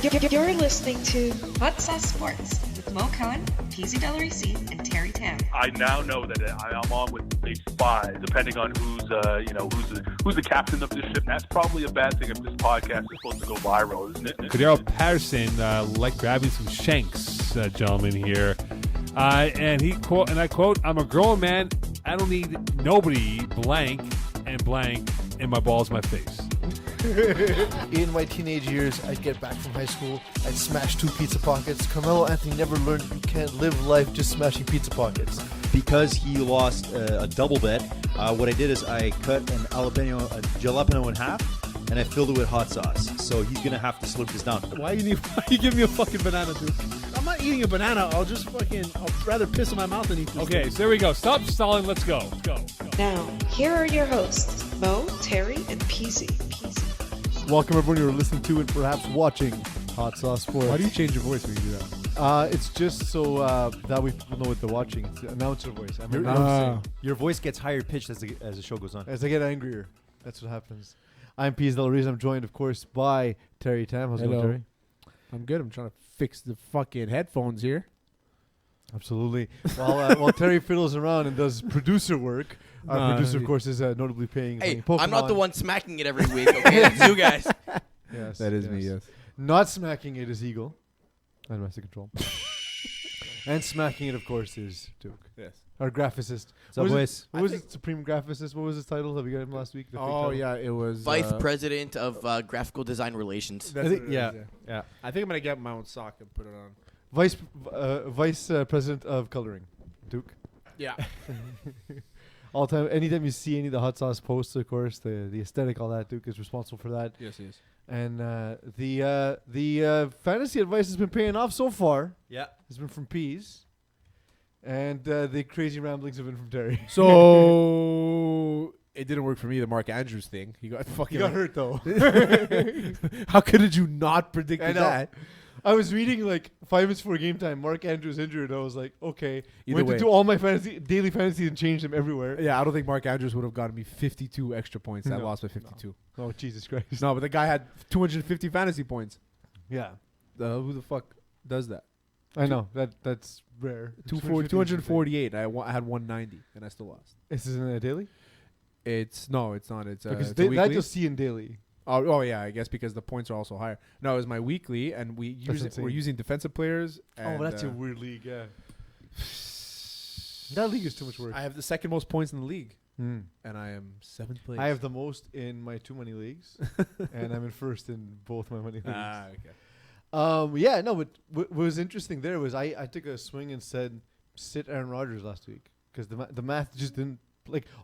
You're listening to Hot Sauce Sports with Mo Cohen, Peeze and Terry Tam. I now know that I'm on with a spy, depending on who's the captain of this ship. And that's probably a bad thing if this podcast is supposed to go viral, isn't it? Cordero Patterson like grabbing some shanks, gentlemen here, and I quote, "I'm a grown man. I don't need nobody blank in my balls, my face." In my teenage years, I'd get back from high school, I'd smash 2 pizza pockets. Carmelo Anthony never learned you can't live life just smashing pizza pockets. Because he lost a double bet, what I did is I cut a jalapeno in half, and I filled it with hot sauce. So he's going to have to slurp this down. Why you give me a fucking banana, dude? I'm not eating a banana. I'll rather piss in my mouth than eat this. Okay, so there we go. Stop stalling. Let's go. Now, here are your hosts, Mo, Terry, and Peeze. Welcome everyone, you're listening to and perhaps watching Hot Sauce Sports. Why do you change your voice when you do that? It's just so that way people know what they're watching. It's the announcer voice. I'm announcing. Your voice gets higher pitched as the show goes on. As I get angrier, that's what happens. I'm Peeze and I'm joined, of course, by Terry Tam. How's it going, Terry? I'm good. I'm trying to fix the fucking headphones here. Absolutely. While Terry fiddles around and does producer work, our producer, of course, is notably playing Pokemon. I'm not the one smacking it every week, okay? It's you guys. Yes, that is me, yes. Not smacking it is Eagle. And Master Control. And smacking it, of course, is Duke. Yes. Our graphicist. What's up, boys? What was it? Supreme graphicist? What was his title? Have you got him last week? Oh, yeah, it was... Vice President of Graphical Design Relations. That's I think, what it is, yeah. I think I'm going to get my own sock and put it on. Vice President of Coloring. Duke. Yeah. All time, anytime you see any of the hot sauce posts, of course, the aesthetic, all that, Duke is responsible for that. Yes, he is. And the fantasy advice has been paying off so far. Yeah. It's been from Peeze. And the crazy ramblings have been from Terry. So it didn't work for me, the Mark Andrews thing. He got fucking... He got hurt, though. How could you not predict that? I was reading 5 minutes before game time, Mark Andrews injured. I was like, okay. Either Went way. to do all my daily fantasy and changed them everywhere. Yeah, I don't think Mark Andrews would have gotten me 52 extra points. That No. lost by 52. Oh, Jesus Christ. No, but the guy had 250 fantasy points. Yeah. Who the fuck does that? I know. That's rare. 248. I had 190, and I still lost. This isn't a daily? It's not. It's Because a that weekly. you'll see in daily. Oh yeah, I guess because the points are also higher. No, it was my weekly, and we're insane. using defensive players. And, That's a weird league, yeah. That league is too much work. I have the second most points in the league, Mm. and I am 7th place. I have the most in my 2 money leagues, and I'm in first in both my money leagues. Okay. Yeah, no, but what was interesting there was I took a swing and said sit Aaron Rodgers last week because the math just didn't,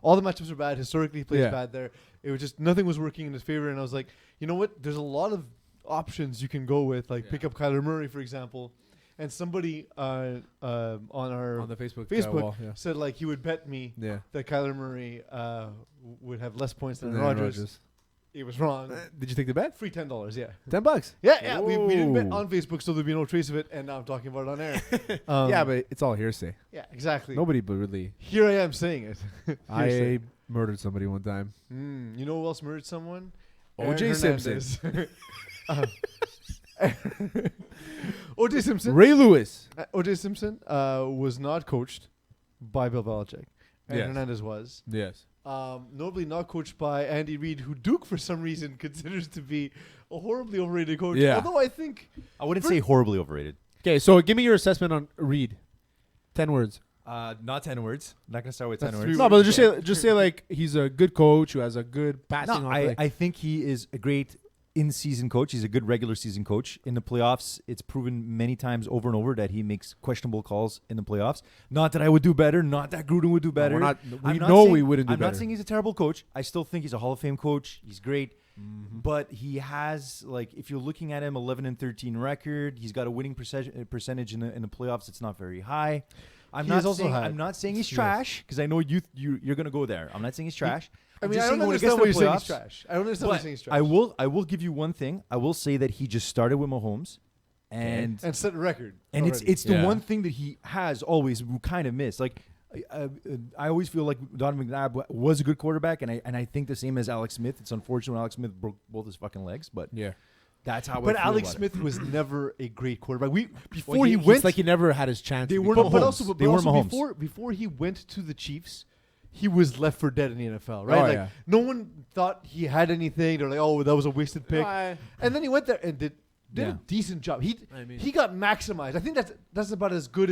all the matchups were bad. Historically, he plays bad there. It was just nothing was working in his favor, and I was like, you know what? There's a lot of options you can go with, pick up Kyler Murray, for example. And somebody on the Facebook wall, said he would bet me that Kyler Murray would have less points than Rodgers. It was wrong. Did you take the bet? Free $10, yeah. $10. Yeah. We didn't bet on Facebook, so there'd be no trace of it, and now I'm talking about it on air. Yeah, but it's all hearsay. Yeah, exactly. Nobody but really. Here I am saying it. I murdered somebody one time. You know who else murdered someone? O.J. Simpson. O.J. Simpson. Ray Lewis. O.J. Simpson was not coached by Bill Belichick. And Yes. Hernandez was. Yes. Notably not coached by Andy Reid, who Duke, for some reason, considers to be a horribly overrated coach. Yeah. Although I think... I wouldn't say horribly overrated. Okay, so give me your assessment on Reid. 10 words. Not 10 words. Not going to start with That's 10 3 words. No, but just say he's a good coach who has a good passing. No, on I think he is a great in-season coach. He's a good regular season coach. In the playoffs, it's proven many times over and over that he makes questionable calls in the playoffs. Not that I would do better. Not that Gruden would do better. We wouldn't do better. I'm not saying he's a terrible coach. I still think he's a Hall of Fame coach. He's great. But he has, if you're looking at him, 11-13 record. He's got a winning percentage in the playoffs. It's not very high. I'm not saying he's trash, because I know you're going to go there. I'm not saying he's trash. I don't understand why you're saying he's trash. I don't understand why you're saying he's trash. I will give you one thing. I will say that he just started with Mahomes. And set a record. And already. it's the one thing that he has always kind of missed. I always feel like Donovan McNabb was a good quarterback, and I think the same as Alex Smith. It's unfortunate when Alex Smith broke both his fucking legs, but yeah. That's how. But I feel Alex about Smith was never a great quarterback. Before Well, he it's went, like he never had his chance. They to be weren't Mahomes. but also, They weren't Mahomes. before he went to the Chiefs, he was left for dead in the NFL, right? Oh, like yeah. no one thought he had anything. They're like, oh, that was a wasted pick. I- And then he went there and did Yeah. a decent job. I mean- He got maximized. I think that's about as good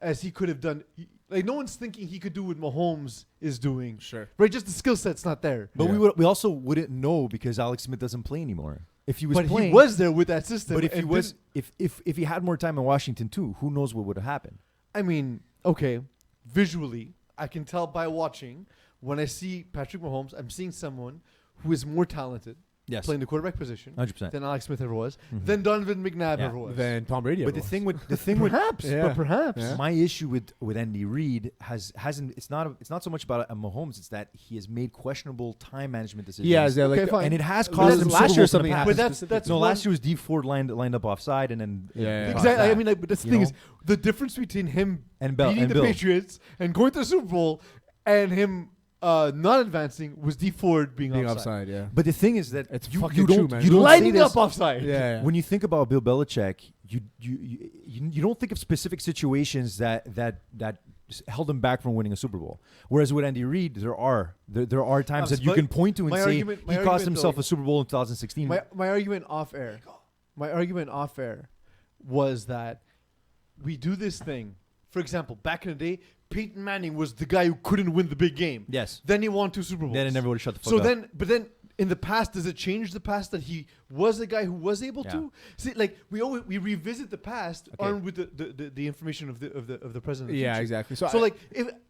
as he could have done. Like no one's thinking he could do what Mahomes is doing. Sure. Right, just the skill set's not there. But we also wouldn't know because Alex Smith doesn't play anymore. If he was But playing, he was there with that system. But if he and was, didn't- if he had more time in Washington too, who knows what would have happened? I mean, okay, visually, I can tell by watching. When I see Patrick Mahomes, I'm seeing someone who is more talented Yes, playing the quarterback position 100%. than Alex Smith ever was, Mhm. than Donovan McNabb Yeah. ever was. Then Tom Brady. But the thing with perhaps, Yeah. but perhaps. Yeah. my issue with Andy Reid hasn't it's not so much about Mahomes. It's that he has made questionable time management decisions. yeah, is that like Okay, fine. and it has But caused that's him last Super year Bowls in the something past. happened. But that's no, one- last year was D Ford lined up offside, and then Yeah. Exactly. I that. mean, but that's the You thing know? is the difference between him And Bell beating and the Bill. Patriots and going to the Super Bowl and him not advancing was D Ford being being offside. offside. Yeah. But the thing is that It's you fucking don't true, man. you don't say Lining this- up offside. Yeah. When you think about Bill Belichick, you don't think of specific situations that held him back from winning a Super Bowl. Whereas with Andy Reid, there are times that you But can point to and my say argument- my he cost argument, himself though- a Super Bowl in 2016. My argument off air was that we do this thing. For example, back in the day, Peyton Manning was the guy who couldn't win the big game. Yes. Then he won 2 Super Bowls. Then everyone shut the fuck So up. but then in the past, does it change the past that he was the guy who was able Yeah. to? See, like we revisit the past Okay. armed with the information of the present. and the Yeah, future. exactly. So I- like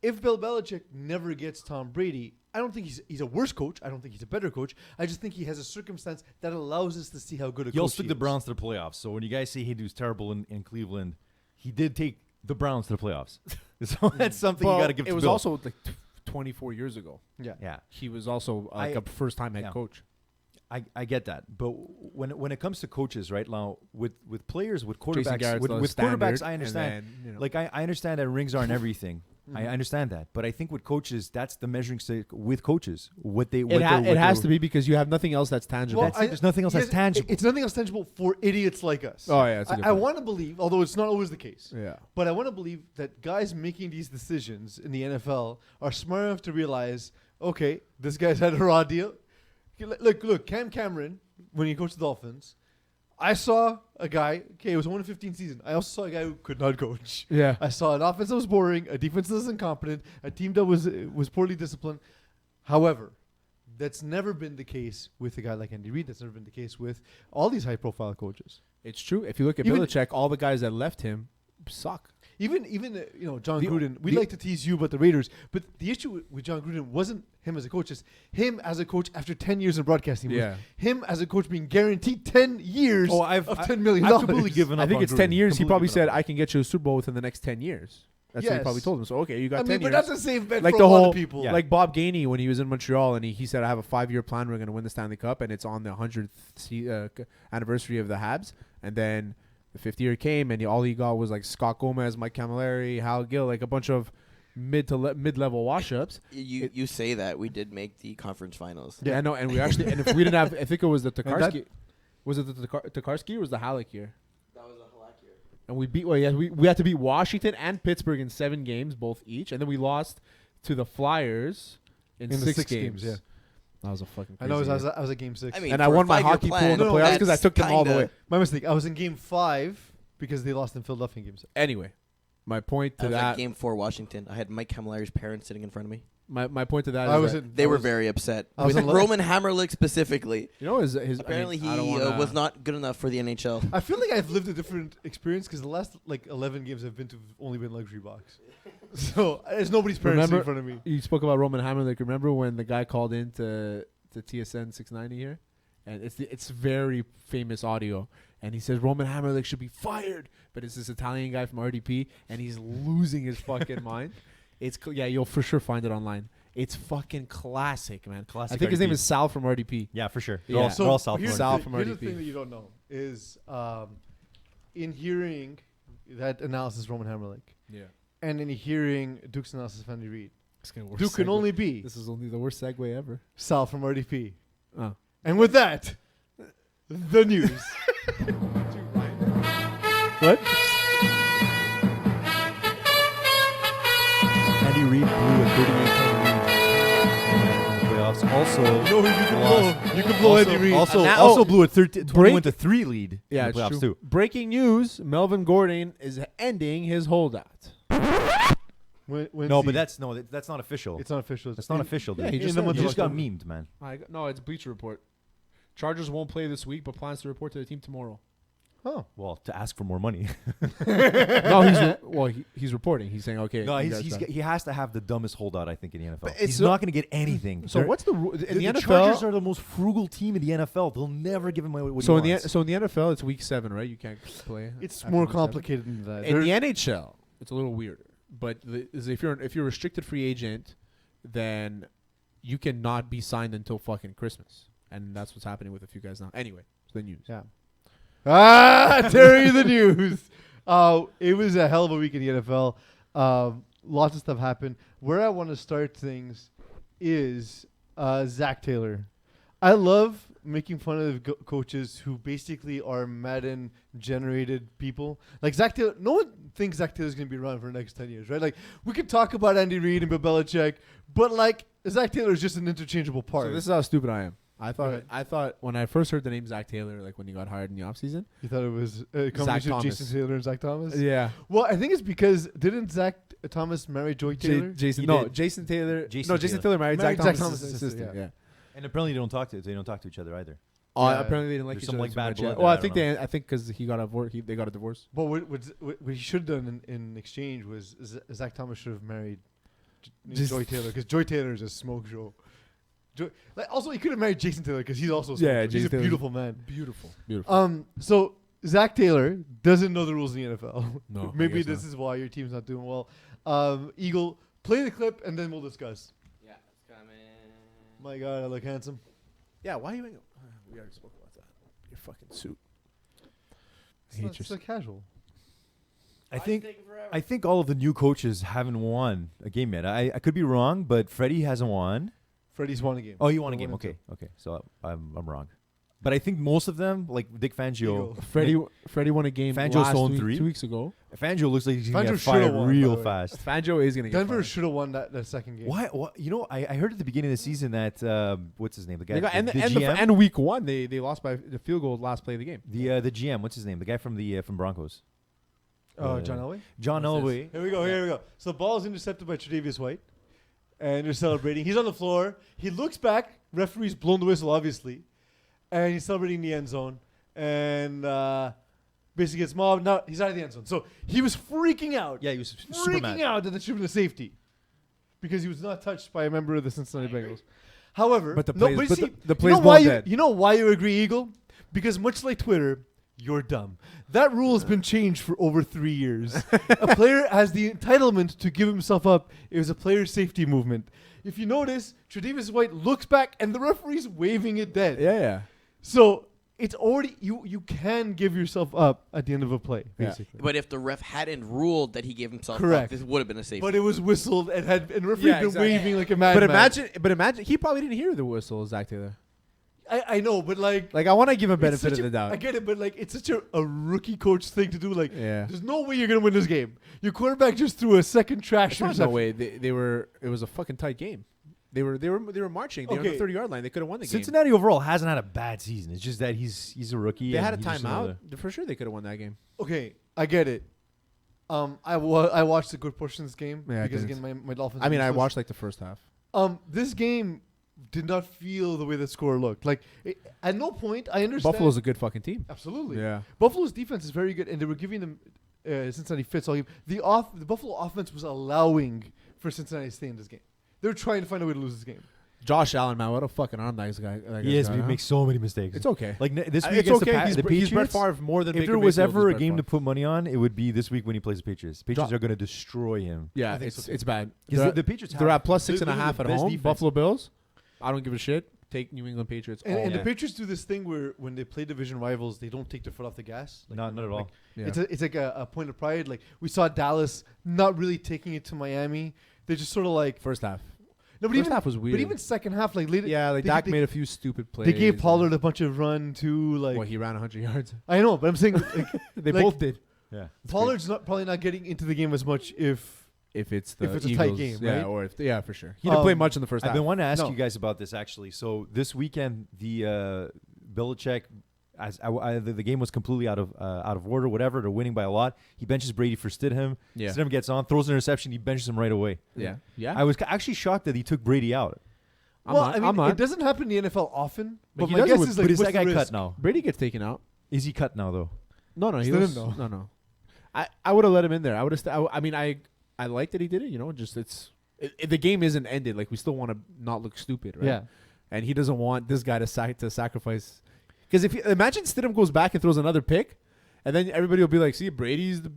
if Bill Belichick never gets Tom Brady, I don't think he's a worse coach. I don't think he's a better coach. I just think he has a circumstance that allows us to see how good a He also coach took he the is. Browns to the playoffs. So when you guys say he was terrible in Cleveland, he did take the Browns to the playoffs. So that's something Well, you got to give it to was Bill. also like 24 years ago. Yeah. Yeah. He was also like I- a first-time head yeah. coach. I get that, but when it comes to coaches, right now with players, with Jason quarterbacks, Garrett's the with standard, quarterbacks, I and understand. then, you know. Like I understand that rings aren't everything. I understand that, but I think with coaches, that's the measuring stick with coaches. It has to be because you have nothing else that's tangible. That's it. There's nothing else that's tangible. It's nothing else tangible for idiots like us. Oh, yeah, it's a good I point. want to believe, although it's not always the case. Yeah. But I want to believe that guys making these decisions in the NFL are smart enough to realize, okay, this guy's had a raw deal. Okay, look, Cam Cameron, when he coached the Dolphins, I saw a guy, okay, it was a 1-15 season. I also saw a guy who could not coach. Yeah. I saw an offense that was boring, a defense that was incompetent, a team that was poorly disciplined. However, that's never been the case with a guy like Andy Reid. That's never been the case with all these high-profile coaches. It's true. If you look at Even- Belichick, all the guys that left him suck. Even John The- Gruden. We the- like to tease you about the Raiders, but the issue with John Gruden wasn't him as a coach. It's him as a coach after 10 years in broadcasting. It was Yeah. him as a coach being guaranteed 10 years of $10 million. I've completely given up. I think on it's 10 Gruden. years. He Completely probably given said, up. I can get you a Super Bowl within the next 10 years. That's what he Yes. probably told him. So, okay, you got I 10 mean, but years. that's a safe bet Like for the a lot whole, of people. Yeah. like Bob Gainey when he was in Montreal and he said, I have a 5-year plan. We're going to win the Stanley Cup, and it's on the 100th anniversary of the Habs. And then the 5th year came, and all he got was like Scott Gomez, Mike Camilleri, Hal Gill, like a bunch of mid-level wash-ups. You say that we did make the conference finals. Yeah, I know. And we actually, and if we didn't have, I think it was the that- Tokarski. Was it the Tokarski or was the Halleck year? That was a Halak year. And we beat. Well, yeah, we had to beat Washington and Pittsburgh in 7 games, both each, and then we lost to the Flyers in In the 6 6 games. games, yeah. That was a fucking. I know Crazy I was at game 6. I mean, and I for a won my 5-year hockey plan, pool in the No, playoffs because I that's took them all the kinda- way. My mistake. I was in game 5 because they lost in Philadelphia in game 6. Anyway, my point I to was at that. game 4 Washington. I had Mike Camilleri's parents sitting in front of me. My point to that I is was that, in, They I were was- very upset. I was With in lo- Roman Hammerlick specifically. you know, his Apparently I don't he wanna- was not good enough for the NHL. I feel like I've lived a different experience because the last 11 games I've been to have only been luxury box. So there's nobody's parents sitting in front of me. You spoke about Roman Hammerlick. Remember when the guy called in to TSN 690 here, and it's very famous audio, and he says Roman Hammerlick should be fired, but it's this Italian guy from RDP, and he's losing his fucking mind. Yeah, you'll for sure find it online. It's fucking classic, man. Classic I think his name RDP. is Sal from RDP. Yeah, for sure. Yeah. They're all South here's, Florida. Sal from here's the RDP. thing that you don't know is in hearing that analysis Roman Hammerlick Yeah. and in hearing Duke's analysis of Andy Reid, It's gonna work. Duke can only be This is only the worst segue ever. Sal from RDP. Oh. And with that, the news. What? Andy Reid blew a 38-10 lead in the playoffs. Also, No, you can lost. blow. You can blow Andy Reid. Also blew a 21-3 lead Yeah, in the it's playoffs true. too. Breaking news: Melvin Gordon is ending his holdout. No, but that's not official. It's not official. That's not official, dude. Yeah, he you just just, said it. got memed, man. No, it's Bleacher Report. Chargers won't play this week, but plans to report to the team tomorrow. Oh, Well, to ask for more money. No, he's reporting. He's saying, okay. No, you guys he has to have the dumbest holdout, I think, in the NFL. But He's it's not going to get anything. So what's the rule in the NFL? Chargers are the most frugal team in the NFL. They'll never give him what So he in wants. the NFL, it's week 7, right? You can't play. it's after more week 7. complicated than that. In the NHL, it's a little weirder. But if you're a restricted free agent, then you cannot be signed until fucking Christmas, and that's what's happening with a few guys now. Anyway, it's the news. Yeah. Terry, the news. It was a hell of a week in the NFL. Lots of stuff happened. Where I want to start things is Zach Taylor. I love making fun of coaches who basically are Madden-generated people. Like Zach Taylor, no one thinks Zach Taylor's going to be around for the next 10 years, right? Like, we could talk about Andy Reid and Bill Belichick, but, like, Zach Taylor is just an interchangeable part. So this is how stupid I am. I Okay. thought when I first heard the name Zach Taylor, like when he got hired in the offseason. You thought it was a combination of Thomas. Jason Taylor and Zach Thomas? Yeah. Well, I think it's because didn't Zach Thomas marry Joy Taylor? Jason He no, did. Jason Taylor. Jason Jason Taylor. Taylor married Married Zach Zach Thomas' Thomas' sister. sister, Yeah. And apparently they don't talk to each other either. Yeah. Apparently they didn't like There's each some, other like, too bad much, blood yeah. there, Well, I don't know. I think because he got a they got a divorce. But what he should have done in exchange was Zach Thomas should have married Just- Joy Taylor because Joy Taylor is a smoke show. Also, he could have married Jason Taylor because he's also a smoke show. He's Jason a Taylor's beautiful man. Beautiful. So Zach Taylor doesn't know the rules in the NFL. No, I Maybe guess this not. is why your team's not doing well. Eagle, play the clip and then we'll discuss. Yeah, it's coming. My God, I look handsome. Yeah, why are you? We already spoke about that. Your fucking suit. It's not so casual. I think all of the new coaches haven't won a game yet. I could be wrong, but Freddie hasn't won. Freddie's won a game. Oh, you won a He game. won it Okay. So I'm wrong. But I think most of them, like Dick Fangio, Eagle. Freddie won a game Fangio's last owned week, 3. 2 weeks ago. Fangio looks like he's going to Fangio get shoulda fired won, real by the way. fast. Fangio is gonna get Denver fired. should have won that second game. Why? You know, I heard at the beginning of the season that what's his name? The guy, They got, the GM, and week 1 they lost by the field goal last play of the game. the GM. What's his name? The guy from Broncos. John Elway? John Elway. Here we go. So ball is intercepted by Tre'Davious White. And they're celebrating. He's on the floor. He looks back. Referee's blown the whistle, obviously. And he's celebrating in the end zone. And basically gets mobbed. Now he's out of the end zone. So he was freaking out. Yeah, he was super mad. Freaking out that it should have been a safety. Because he was not touched by a member of the Cincinnati Bengals. However, But the no, plays- but but see, the you plays know why ball you, dead. you know why you agree, Eagle? Because much like Twitter, you're dumb. That rule has been changed for over 3 years. A player has the entitlement to give himself up. It was a player safety movement. If you notice, Tre'Davious White looks back and the referee's waving it dead. Yeah. So it's already you can give yourself up at the end of a play, Yeah. basically. But if the ref hadn't ruled that he gave himself Correct. up, this would have been a safety. But it was whistled and referee Yeah, been exactly. waving like a madman. But imagine he probably didn't hear the whistle, Zach Taylor. I know, but like Like I want to give him it's benefit such of the I doubt. get it, but like it's such a rookie coach thing to do. Like, Yeah. there's no way you're gonna win this game. Your quarterback just threw a second trash There's no interception. way they were. It was a fucking tight game. They were marching. They were on Okay. the 30-yard line. They could have won the game. Cincinnati overall hasn't had a bad season. It's just that he's a rookie. They and had a he's just timeout. another- For sure, they could have won that game. Okay, I get it. I watched a good portion of this game Yeah, I because didn't. again my Dolphins. I mean, are I useless. watched like the first half. This game did not feel the way the score looked. Like at no point I understand. Buffalo's a good fucking team. Absolutely. Yeah. Buffalo's defense is very good, and they were giving them Cincinnati fits all game. The Buffalo offense was allowing for Cincinnati to stay in this game. They were trying to find a way to lose this game. Josh Allen, man, what a fucking arm that guy. He is. got, He huh? makes so many mistakes. It's okay. Like this week It's against okay. He's the Brett Patriots. Favre more than If Baker there was Mayfield ever a Brett game to Favre. put money on, it would be this week when he plays the Patriots. Patriots are going to destroy him. Yeah, I think it's so, it's bad. Because They're, the Patriots they're have at plus they're 6.5 literally at the best home. defense. Buffalo Bills. I don't give a shit. Take New England Patriots. And, all and day. the Patriots do this thing where when they play division rivals, they don't take their foot off the gas. Like, Not at all. Yeah. It's like a point of pride. Like we saw Dallas not really taking it to Miami. They just sort of like First half. No, but First even half was weird. But even second half, like later, Yeah, like they- Dak they- made a few stupid plays. they gave Pollard a bunch of run too. Like Well, he ran 100 yards. I know, but I'm saying like, They like, both did. Yeah. Pollard's probably not getting into the game as much if If it's the If it's a Eagles, tight game, yeah, right? or if for sure. He didn't play much in the first I've half. been wanting to ask No. you guys about this actually. So this weekend, the Belichick, the game was completely out of order. Whatever, they're winning by a lot. He benches Brady for Stidham. Yeah. Stidham gets on, throws an interception. He benches him right away. Yeah, yeah. I was actually shocked that he took Brady out. I'm well, not, I mean, I'm not. it doesn't happen in the NFL often. But he my does it guess with- is like, But is what's that the guy risk? cut now? Brady gets taken out. Is he cut now though? No, he Stidham, was though. no. I would have let him in there. I would have. I mean, I like that he did it. You know, just the game isn't ended. Like we still want to not look stupid, right? Yeah. And he doesn't want this guy to sacrifice. Because if imagine Stidham goes back and throws another pick, and then everybody will be like, "See, Brady's the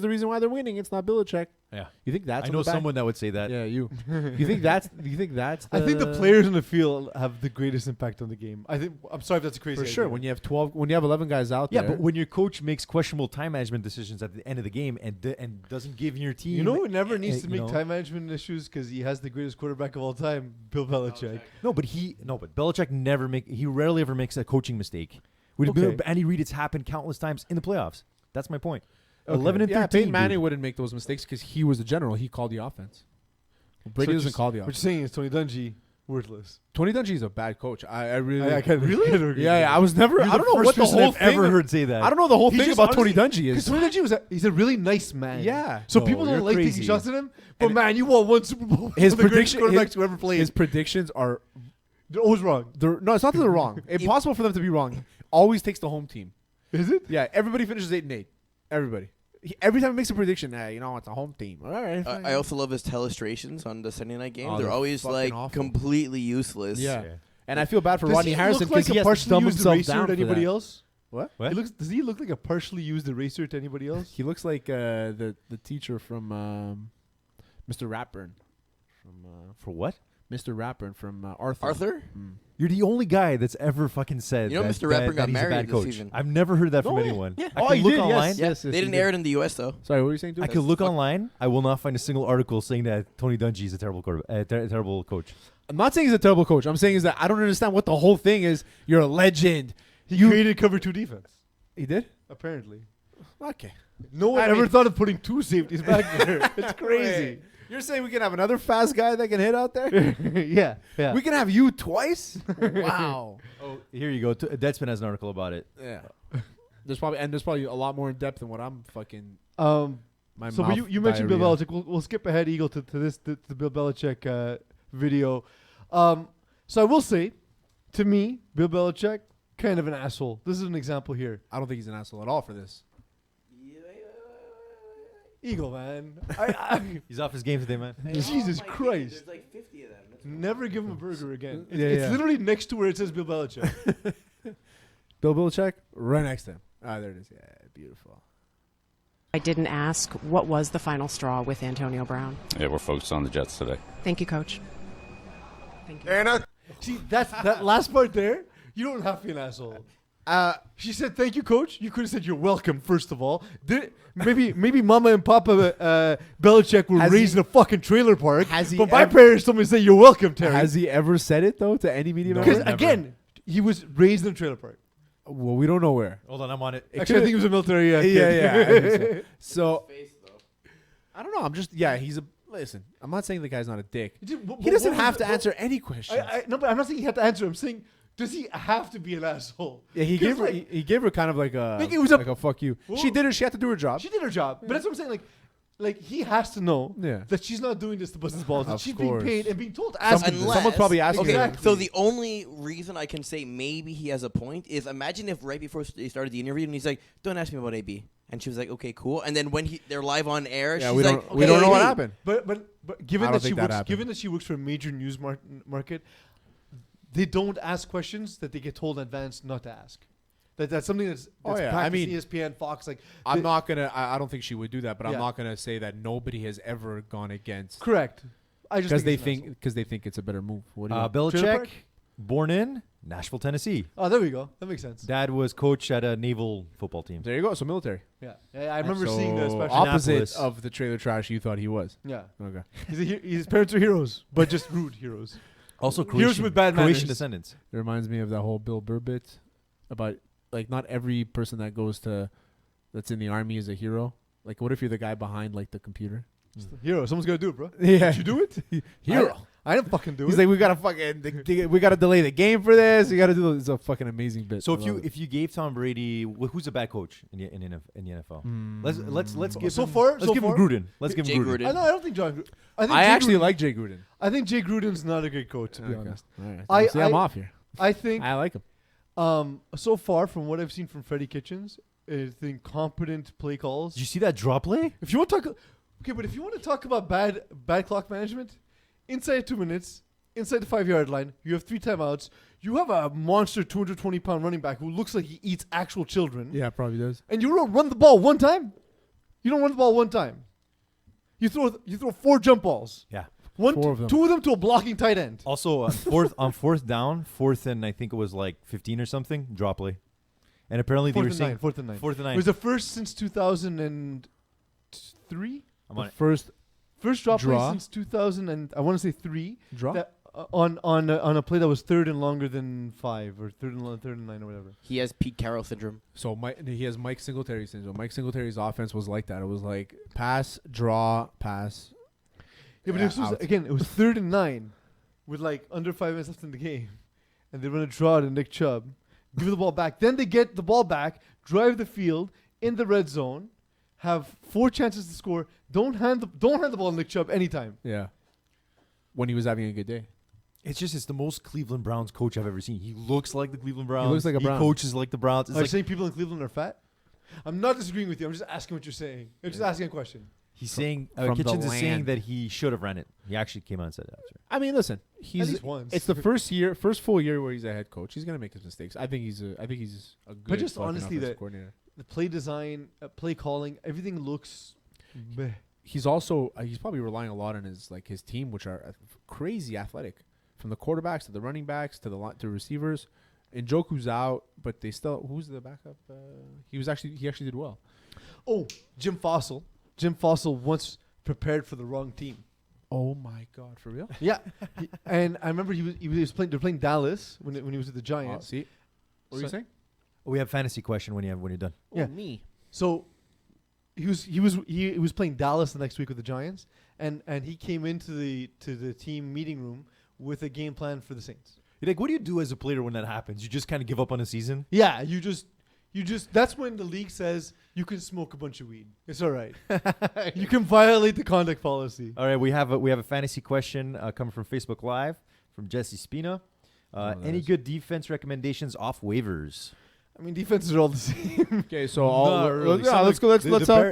reason why they're winning. It's not Belichick." Yeah. You think that's? I on know the back? someone that would say that. Yeah, you. You think that's? I think the players in the field have the greatest impact on the game. I'm sorry if that's a crazy for sure. idea. When you have 11 guys out Yeah, there. but when your coach makes questionable time management decisions at the end of the game and doesn't give your team, You know who never needs to you make know? time management issues because he has the greatest quarterback of all time, Bill Belichick. No, but Belichick he rarely ever makes a coaching mistake. With Okay. Andy Reid, it's happened countless times in the playoffs. That's my point. 11 and 13. Peyton Manning dude. wouldn't make those mistakes because he was the general. He called the offense. Brady So doesn't just- call the What you're offense. saying is Tony Dungy worthless. Tony Dungy is a bad coach. I really. I can't really. Yeah, I was never. I don't know what the whole I've thing. ever heard say that. I don't know the whole He thing just about Tony honestly- Dungy Because is. Tony Dungy he's a really nice man. Yeah. So No, people don't you're like taking crazy. shots at him. But And- man, you won one Super Bowl. His with the greatest prediction- quarterbacks his- who ever played. His predictions are. They're always wrong. No, it's not that they're wrong. Impossible for them to be wrong. Always takes the home team. Is it? Yeah, everybody finishes 8-8. Everybody. Every time he makes a prediction, it's a home team. All right. fine. I also love his telestrations on the Sunday night game. Oh, they're they're always fucking like awful. completely useless. Yeah. And I feel bad for Does Rodney he Harrison look like because he a has to partially dumb used himself eraser down to for anybody that. else? What? Does he look like a partially used eraser to anybody else? He looks like the teacher from Mr. Ratburn. For what? Mr. Ratburn from Arthur. Arthur? Mm. You're the only guy that's ever fucking said You know that, Mr. Rapper that got he's a married bad this coach. season. I've never heard that No from way. anyone. Yeah. I Oh, can he look did, yes. online. Yeah, Yes, they he didn't did. air it in the U.S. though. Sorry, what were you saying, dude? I could look online. I will not find a single article saying that Tony Dungy is a terrible terrible coach. I'm not saying he's a terrible coach. I'm saying is that I don't understand what the whole thing is. You're a legend. He created cover 2 defense, He did? apparently. Okay. No one I ever mean- thought of putting 2 safeties back there. It's crazy. You're saying we can have another fast guy that can hit out there? yeah. We can have you twice? Wow. Oh, here you go. Deadspin has an article about it. Yeah. There's probably a lot more in depth than what I'm fucking. So Mouth but you mentioned Bill diarrhea. Belichick. We'll skip ahead, Eagle, to the Bill Belichick video. So I will say, to me, Bill Belichick, kind of an asshole. This is an example here. I don't think he's an asshole at all for this. Eagle, man. He's off his game today, man. Jesus Christ. There's like 50 of them. Never give him a burger again. Yeah, It's yeah. literally next to where it says Bill Belichick. Bill Belichick, right next to him. Ah, there it is. Yeah, beautiful. I didn't ask what was the final straw with Antonio Brown. Yeah, we're focused on the Jets today. Thank you, Coach. Thank you. See, that last part there, you don't have to be an asshole. She said, "Thank you, Coach." You could have said, "You're welcome." First of all, maybe Mama and Papa Belichick were Has raised he- in a fucking trailer park. has he But my ever- parents told me to say, "You're welcome, Terry." Has he ever said it though to any media Because member? again, he was raised in a trailer park. Well, we don't know where. Hold on, I'm on it. Actually, I think he was a military. Yeah, kid. yeah. I think so. I don't know. I'm just he's a listen. I'm not saying the guy's not a dick. He doesn't have to answer any questions. No, but I'm not saying he had to answer. I'm saying, does he have to be an asshole? Yeah, he 'Cause, gave her. like, He gave her kind of like a Like, it was a- like a fuck you. Well, She did her. She had to do her job. She did her job, but that's what I'm saying. Like he has to know Yeah. that she's not doing this to bust his balls. That Of she's course. being paid and being told to ask him this. Unless- Someone's probably asking Okay, her. Exactly. so the only reason I can say maybe he has a point is imagine if right before they started the interview and he's like, "Don't ask me about AB," and she was like, "Okay, cool." And then when they're live on air, Yeah, she's we like, don't. We don't "Okay, know what AB." happened. But given I that don't she think that works, happened. given that she works for a major news market, they don't ask questions that they get told in advance not to ask. That's something that's Oh, yeah. I practiced mean, ESPN, Fox. Like I'm they- not gonna. I don't think she would do that. But I'm Yeah. not gonna say that nobody has ever gone against correct. I just because they he's an asshole. think it's a better move. What do you? Belichick, Trailer park? born in, Nashville, Tennessee. Oh, there we go. That makes sense. Dad was coach at a naval football team. There you go. So military. Yeah, I remember So seeing the special. opposite Indianapolis. of the trailer trash you thought he was. Yeah, Okay. his parents are heroes, but just rude heroes. Also, Heroes Croatian, with bad Croatian manners. descendants. It reminds me of that whole Bill Burr bit about like not every person that's in the army is a hero. Like, what if you're the guy behind like the computer? Hero, someone's gotta do it, bro. Yeah, Did you do it? hero. I didn't fucking do He's it. like, we gotta fucking, we gotta delay the game for this. We gotta do. It's a fucking amazing bit. So I love it. if you gave Tom Brady, who's a bad coach in the NFL? Mm. Let's give So him, far- let's so give far- him Gruden. Let's give Jay him Gruden. Gruden. I don't think John. I think I Jay actually Gruden- like Jay Gruden. I think Jay Gruden's not a good coach, to be honest. All right. I- See, I'm I- off here. I think I like him. so far from what I've seen from Freddie Kitchens, I think competent play calls. Did you see that draw play? If you want to talk, okay, but if you want to talk about bad clock management, inside 2 minutes, inside the 5-yard line, you have 3 timeouts. You have a monster 220-pound running back who looks like he eats actual children. Yeah, probably does. And you don't run the ball one time. You don't run the ball one time. You throw 4 jump balls. Yeah. 4 of them. 2 of them to a blocking tight end. Also, fourth down, and I think it was like 15 or something, draw play. And apparently they were saying Fourth and nine. fourth and It nine. was the first since 2003. I'm on it. First First drop play Draw. since 2000 and I want to say 3. draw. That, on a play that was third and longer than 5 or third and 9 or whatever. He has Pete Carroll syndrome. So he has Mike Singletary syndrome. Mike Singletary's offense was like that. It was like pass, draw, pass. Yeah, but Yeah, this was out. again. It was third and 9, with like under 5 minutes left in the game, and they run a draw to Nick Chubb, give the ball back. Then they get the ball back, drive the field in the red zone, have 4 chances to score. Don't hand the ball to Nick Chubb anytime. Yeah. When he was having a good day. It's the most Cleveland Browns coach I've ever seen. He looks like the Cleveland Browns. looks like a Brown. He coaches like the Browns. It's Are you like saying people in Cleveland are fat? I'm not disagreeing with you. I'm just asking what you're saying. I'm just asking a question. he's saying from the Kitchens is saying land. that he should have ran it. He actually came out and said that. After. I mean, listen, At he's least once. it's the first full year where he's a head coach. He's gonna make his mistakes. I think he's a good. But just fucking honestly, offensive that- coordinator. The play design, play calling, everything looks. Meh. He's also he's probably relying a lot on his team, which are crazy athletic, from the quarterbacks to the running backs to to receivers. Njoku's out, but they still who's the backup? He actually did well. Oh, Jim Fossil. Jim Fossil once prepared for the wrong team. Oh my God, for real? Yeah, and I remember he was playing. They're playing Dallas when he was with the Giants. See, what were you So- saying? We have fantasy question when you're done. Yeah. Me. So he was playing Dallas the next week with the Giants, and he came into the team meeting room with a game plan for the Saints. You're like, what do you do as a player when that happens? You just kind of give up on a season? Yeah, you just that's when the league says you can smoke a bunch of weed. It's all right. You can violate the conduct policy. All right, we have a fantasy question coming from Facebook Live from Jesse Spina. Any good defense recommendations off waivers? I mean, defenses are all the same. Okay, so Not really. Some let's of go. Let's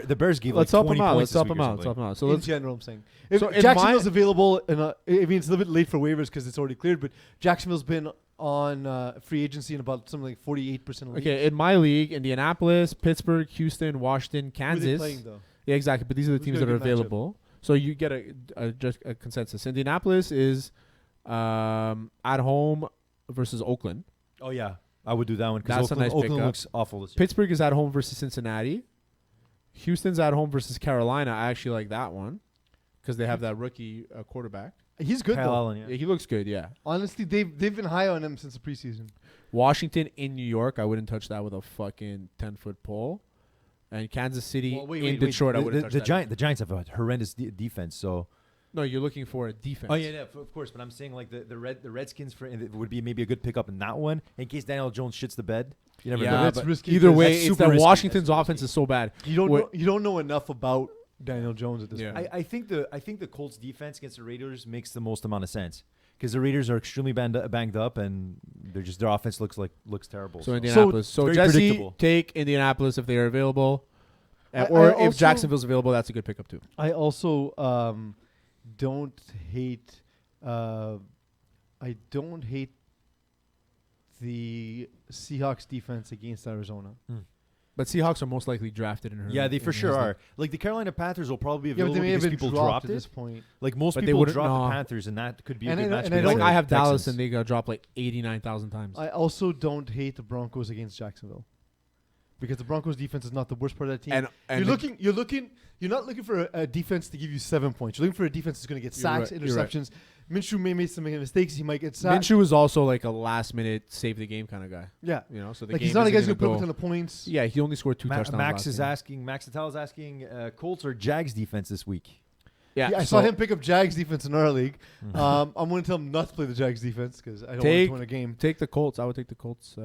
the Bears gave let's like help 20 him out. points Let's help this him week or out. Let's help something. him out. So in let's general, I'm saying. If So in Jacksonville's my- available, I mean, it's a little bit late for waivers because it's already cleared, but Jacksonville's been on free agency in about something like 48% of leagues. okay. In my league, Indianapolis, Pittsburgh, Houston, Washington, Who are they Kansas. playing, though? Yeah, exactly. But these are the Who's teams got a that are good matchup? available. So you get a consensus. Indianapolis is at home versus Oakland. Oh, yeah. I would do that one That's because a nice Oakland pickup. looks awful this year. Pittsburgh is at home versus Cincinnati. Houston's at home versus Carolina. I actually like that one because they have that rookie quarterback. He's good, Kyle though. Allen, Yeah, yeah. he looks good. Yeah. Honestly, they've been high on him since the preseason. Washington in New York. I wouldn't touch that with a fucking 10-foot pole. And Kansas City Well, wait, in wait, wait. Detroit. I wouldn't touch that. The Giants have a horrendous defense, so... No, you're looking for a defense. Oh, yeah, of course. But I'm saying like the Redskins would be maybe a good pickup in that one in case Daniel Jones shits the bed. You never know. Yeah, That's but risky either because way, that's it's super that risky. Washington's That's super offense is so bad. You What- don't know enough about Daniel Jones at this Yeah. point. I think the Colts defense against the Raiders makes the most amount of sense because the Raiders are extremely banged up and their offense looks terrible. So Indianapolis. So very Jesse, predictable. take Indianapolis if they are available. I Or if also- Jacksonville's available, that's a good pickup too. I also don't hate. I don't hate the Seahawks defense against Arizona. But Seahawks are most likely drafted in her. Yeah, they in for his sure league. are. Like the Carolina Panthers will probably be Yeah, but available they may have because been people dropped dropped at it. this point. Like most But they people wouldn't- drop no. the Panthers, and that could be a And good I- match. and I for don't- Like I have Dallas, Texans. and they got dropped like 89,000 times. I also don't hate the Broncos against Jacksonville because the Broncos defense is not the worst part of that team. And You're not looking for a defense to give you 7 points. You're looking for a defense that's going to get You're sacks, right, you're right. interceptions. Minshew may make some mistakes. He might get sacked. Minshew is also like a last minute save the game kind of guy. Yeah. You know, so the Like game he's not a guy who's isn't going to put up a gonna ton of points. Yeah, he only scored 2 touchdowns. Max last is game. asking. Max Attell is asking. Colts or Jags defense this week? Yeah, I saw him pick up Jags defense in our league. I'm going to tell him not to play the Jags defense because I don't want him to win a game. Take the Colts. I would take the Colts,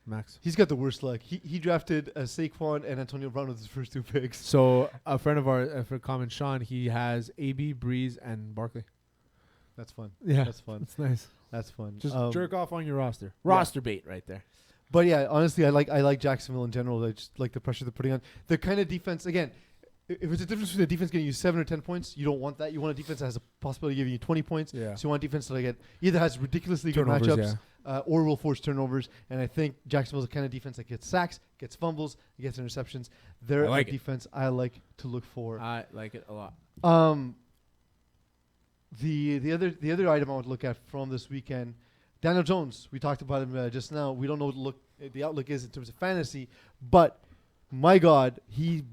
Max. He's got the worst luck. He drafted Saquon and Antonio Brown with his first 2 picks. So a friend of ours, for comment, Sean, he has AB, Breeze, and Barkley. That's fun. Yeah, That's fun. It's nice. That's fun. Just jerk off on your roster. Yeah. Roster bait right there. But yeah, honestly, I like Jacksonville in general. I just like the pressure they're putting on. The kind of defense, again, if it's a difference between a defense getting you 7 or 10 points, you don't want that. You want a defense that has a possibility of giving you 20 points. Yeah. So you want a defense that get either has ridiculously good Turnovers, matchups or will force turnovers. And I think Jacksonville's the kind of defense that gets sacks, gets fumbles, gets interceptions. They're I like a it. defense I like to look for. I like it a lot. The other item I want to look at from this weekend, Daniel Jones. We talked about him just now. We don't know what the outlook is in terms of fantasy, but my God, he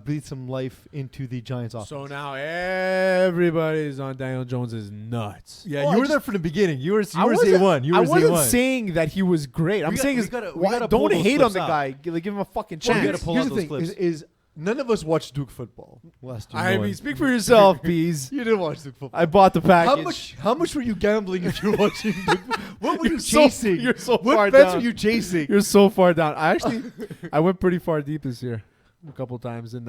breathed some life into the Giants' offense. So now everybody's on Daniel Jones's nuts. Yeah, Well, you I were there just- from the beginning. You were I day one. You were I day wasn't one. saying that he was great. I'm saying we is gotta why, pull don't those hate on clips the out. guy. Give him a fucking Well, chance. we gotta pull Here's out the those thing: clips. is none of us watched Duke football last year. I mean, speak for yourself, Pease. You didn't watch Duke football. I bought the package. How much were you gambling if you're watching? What were you You're so- chasing? you're so what far bets down. were you chasing? You're so far down. I went pretty far deep this year, a couple times in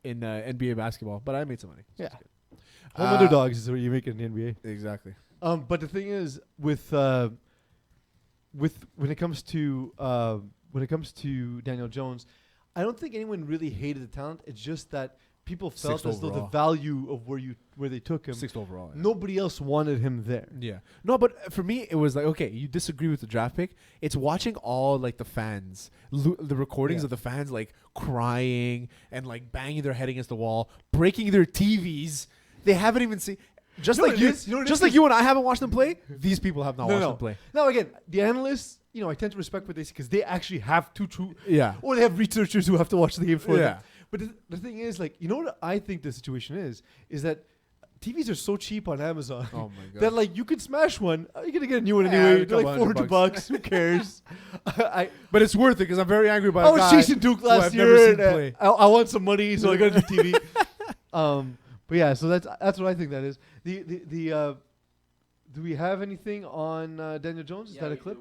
NBA basketball, but I made some money. So Yeah. it's good. Home underdogs is what you make in the NBA. Exactly. But the thing is, with when it comes to Daniel Jones, I don't think anyone really hated the talent. It's just that people felt Sixth as though the overall. value of where they took him, 6th overall. Yeah. nobody else wanted him there. Yeah. No, but for me, it was like, okay, you disagree with the draft pick. It's watching all like the fans, the recordings Yeah. of the fans like crying and like banging their head against the wall, breaking their TVs. They haven't even seen. Just You know like what it you, is? You know what it just is? like you and I haven't watched them play. These people have not watched them play. Now again, the analysts, I tend to respect what they say because they actually have to true. Yeah. Or they have researchers who have to watch the game for Yeah. them. But the thing is, like, what I think the situation is that TVs are so cheap on Amazon Oh my god. that like you could smash one. You're gonna get a new one Yeah, anyway. a They're like couple hundred $400. Who cares? But it's worth it because I'm very angry about. I a was guy chasing Duke who last I've never year. seen And, play. I want some money, so I got a new TV. But yeah, so that's what I think that is. The do we have anything on Daniel Jones? Is that a clip?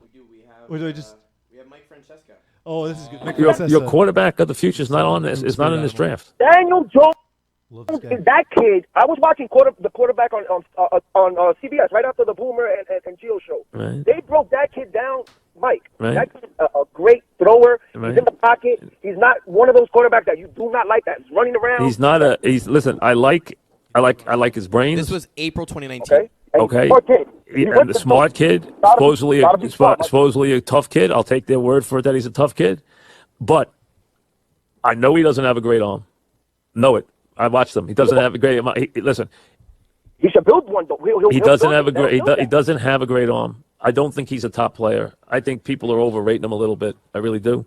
We do. We have. Or do I just- We have Mike Francesca. Oh, this is good. Mike Your Francesa. quarterback of the future is not on this. Is not in this draft. Daniel Jones Love this guy. is that kid. I was watching the quarterback on CBS right after the Boomer and Gio show. Right. They broke that kid down, Mike. Right. That kid's a great thrower. Right. He's in the pocket. He's not one of those quarterbacks that you do not like that's running around. He's not a. He's listen. I like his brains. This was April 2019. Okay. And Okay. he's a smart kid. He went And the to smart school. kid, Gotta be smart. supposedly a tough kid. I'll take their word for it that he's a tough kid. But I know he doesn't have a great arm. Know it. I watched him. He doesn't have a great arm. Listen, He should build one though. he doesn't have a He'll great. He, build he that. doesn't have a great arm. I don't think he's a top player. I think people are overrating him a little bit. I really do.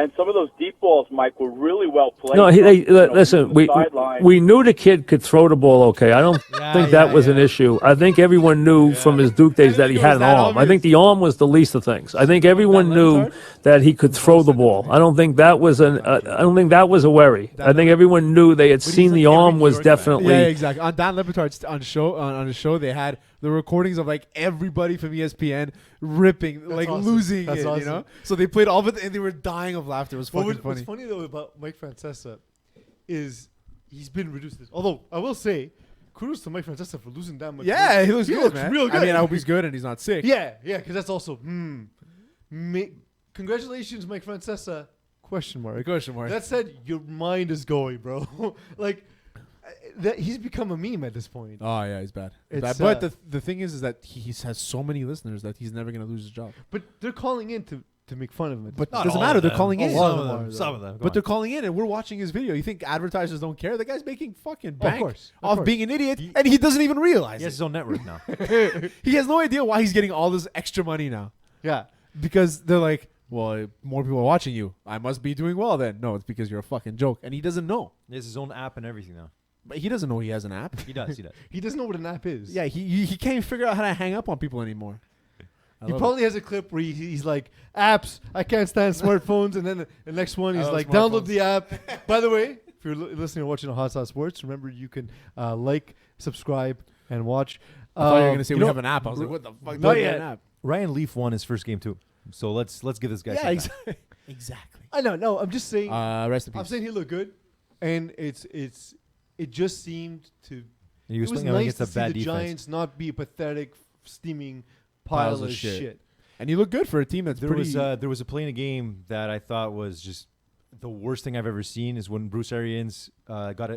And some of those deep balls, Mike, were really well played. No, listen. from the We sideline. we knew the kid could throw the ball. Okay, I don't think that was an issue. I think everyone knew from his Duke days that he had an arm. I think the arm was the least of things. I think everyone knew that he could throw the ball. I don't think that was I don't think that was a worry. I think everyone knew they had seen the arm was definitely. Yeah, exactly. On Dan Lebertard's on the show, they had the recordings of like everybody from ESPN ripping, like awesome. losing That's it. awesome. You know, so they played all of it and they were dying of laughter. It was fucking What's funny. funny though about Mike Francesa is he's been reduced. Although I will say, kudos to Mike Francesa for losing that much. Yeah, weight. he looks good, man. Real good. I mean, I hope he's good and he's not sick. Yeah, because that's also congratulations, Mike Francesa. Question mark. Question mark. That said, your mind is going, bro. Like, he's become a meme at this point. Oh yeah, he's bad. He's It's, bad. But the thing is that he has so many listeners that he's never gonna lose his job. But they're calling in to make fun of him. But Not doesn't all matter. of They're them. calling in. Some of them. Go But on. they're calling in, and we're watching his video. You think advertisers don't care? The guy's making fucking bank of off course. being an idiot, and he doesn't even realize He has his it. own network now. He has no idea why he's getting all this extra money now. Yeah. Because they're like, well, more people are watching you. I must be doing well then. No, it's because you're a fucking joke. And he doesn't know. He has his own app and everything now. But he doesn't know he has an app. He does. He does. He doesn't know what an app is. Yeah, he can't even figure out how to hang up on people anymore. He probably has a clip where he's like, apps, I can't stand smartphones. And then the next one, he's like, download the app. By the way, if you're listening or watching on Hot Sauce Sports, remember you can like, subscribe, and watch. I thought you were going to say we have an app. I was like, what the fuck? Not do we yet. have an app? Ryan Leaf won his first game too. So let's give this guy some time. Exactly. I know. No, I'm just saying. Rest in peace. I'm saying he looked good. And it just seemed to. He was It was playing nice against to a see bad the defense. Giants not be a pathetic, steaming Piles pile of of shit. shit. And you look good for a team that's There pretty. was a play in a game that I thought was just the worst thing I've ever seen is when Bruce Arians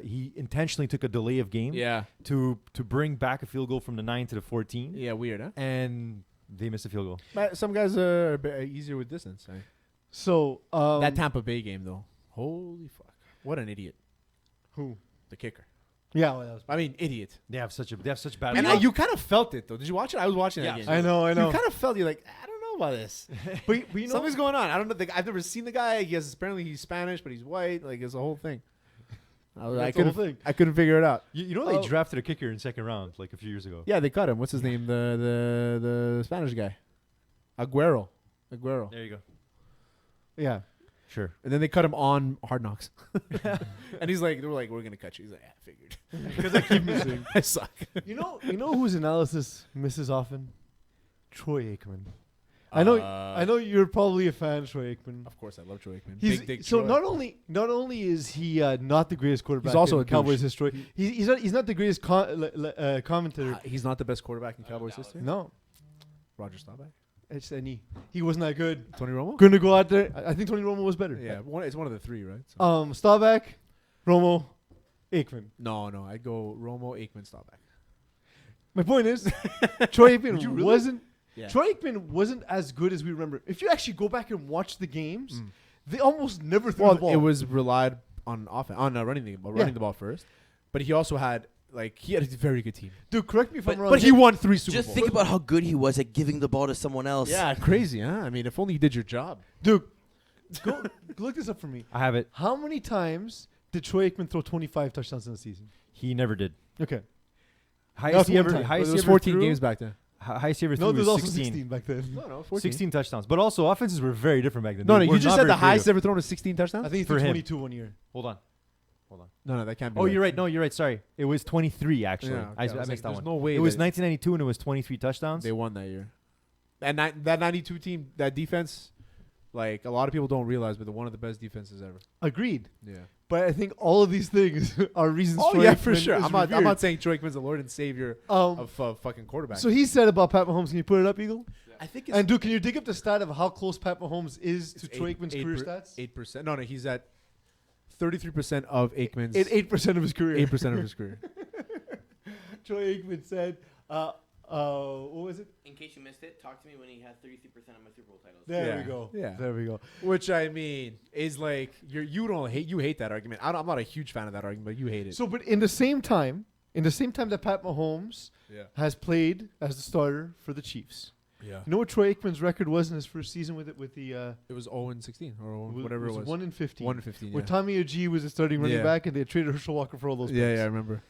he intentionally took a delay of game to bring back a field goal from the 9 to the 14. Yeah, weird, huh? And they missed a field goal. But some guys are a bit easier with distance. Eh? So That Tampa Bay game, though, holy fuck! What an idiot! Who? The kicker. Yeah, well, that was. I mean, idiot. They have such bad. And you kind of felt it though. Did you watch it? I was watching that game. I know. You kind of felt you're like, I don't know about this. but you know, Something's going on. I don't know. I've never seen the guy. Apparently he's Spanish, but he's white. Like it's a whole thing. I couldn't figure it out. You know they drafted a kicker in second round like a few years ago. Yeah, they cut him. What's his name? The Spanish guy, Aguero. There you go. Yeah. Sure. And then they cut him on Hard Knocks. And he's like, they were like, we're gonna cut you. He's like, I figured. Because I keep missing. I suck. You know whose analysis misses often? Troy Aikman. I know you're probably a fan of Troy Aikman. Of course, I love Troy Aikman. He's, Big Dick so Troy. not only is he not the greatest quarterback He's also in a Cowboys douche. history, he's not the greatest commentator. He's not the best quarterback in Cowboys history. No, Roger Staubach. it's he wasn't that good. Tony Romo. Gonna go out there. I think Tony Romo was better. Yeah, it's one of the three, right? So. Staubach, Romo, Aikman. No, I'd go Romo, Aikman, Staubach. My point is, Troy Aikman Would you really? wasn't. Yeah. Troy Aikman wasn't as good as we remember. If you actually go back and watch the games, they almost never threw the ball. It was relied on offense, on running the ball first. But he also had he had a very good team. Dude, correct me if I'm wrong. But he won 3 Super Bowls. Just think about how good he was at giving the ball to someone else. Yeah, crazy, huh? I mean, if only you did your job. Dude, go look this up for me. I have it. How many times did Troy Aikman throw 25 touchdowns in a season? He never did. Okay. Highest he one ever. time. Highest There he was ever 14 threw- games back then. Highest he ever No, threw there was was also 16. 16 back then. No, 14. 16 touchdowns. But also offenses were very different back then. No, They you were just not said the very highest creative. ever thrown is 16 touchdowns? I think he For threw him. 22 one year. Hold on. No, that can't be Oh, right. you're right. No, you're right. Sorry. It was 23, actually. Yeah, okay. I I was missed like, that there's one. no way It was that- 1992 and it was 23 touchdowns. They won that year. That 92 team, that defense, a lot of people don't realize, but they're one of the best defenses ever. Agreed. Yeah. But I think all of these things are reasons. Oh Troy yeah, for Aikman sure. is I'm revered. not saying Troy Aikman's the Lord and Savior of fucking quarterback. So he said about Pat Mahomes. Can you put it up, Eagle? I think it's And dude, can you dig up the stat of how close Pat Mahomes is to Troy Aikman's career stats? 8%. No, he's at 33% of Aikman's. 8% of his career. 8% of his career. Troy Aikman said, what was it? In case you missed it, talk to me when he had 33% of my Super Bowl titles. There we go. Yeah. There we go. Which I mean is you hate that argument. I'm not a huge fan of that argument, but you hate it. So, but in the same time that Pat Mahomes has played as the starter for the Chiefs, yeah. you know what Troy Aikman's record was in his first season with the? It was 0-16 or whatever it was. 1-15. 1-15. Yeah. When Tommy Agee was the starting running back, and they traded Herschel Walker for all those. Yeah, picks. I remember.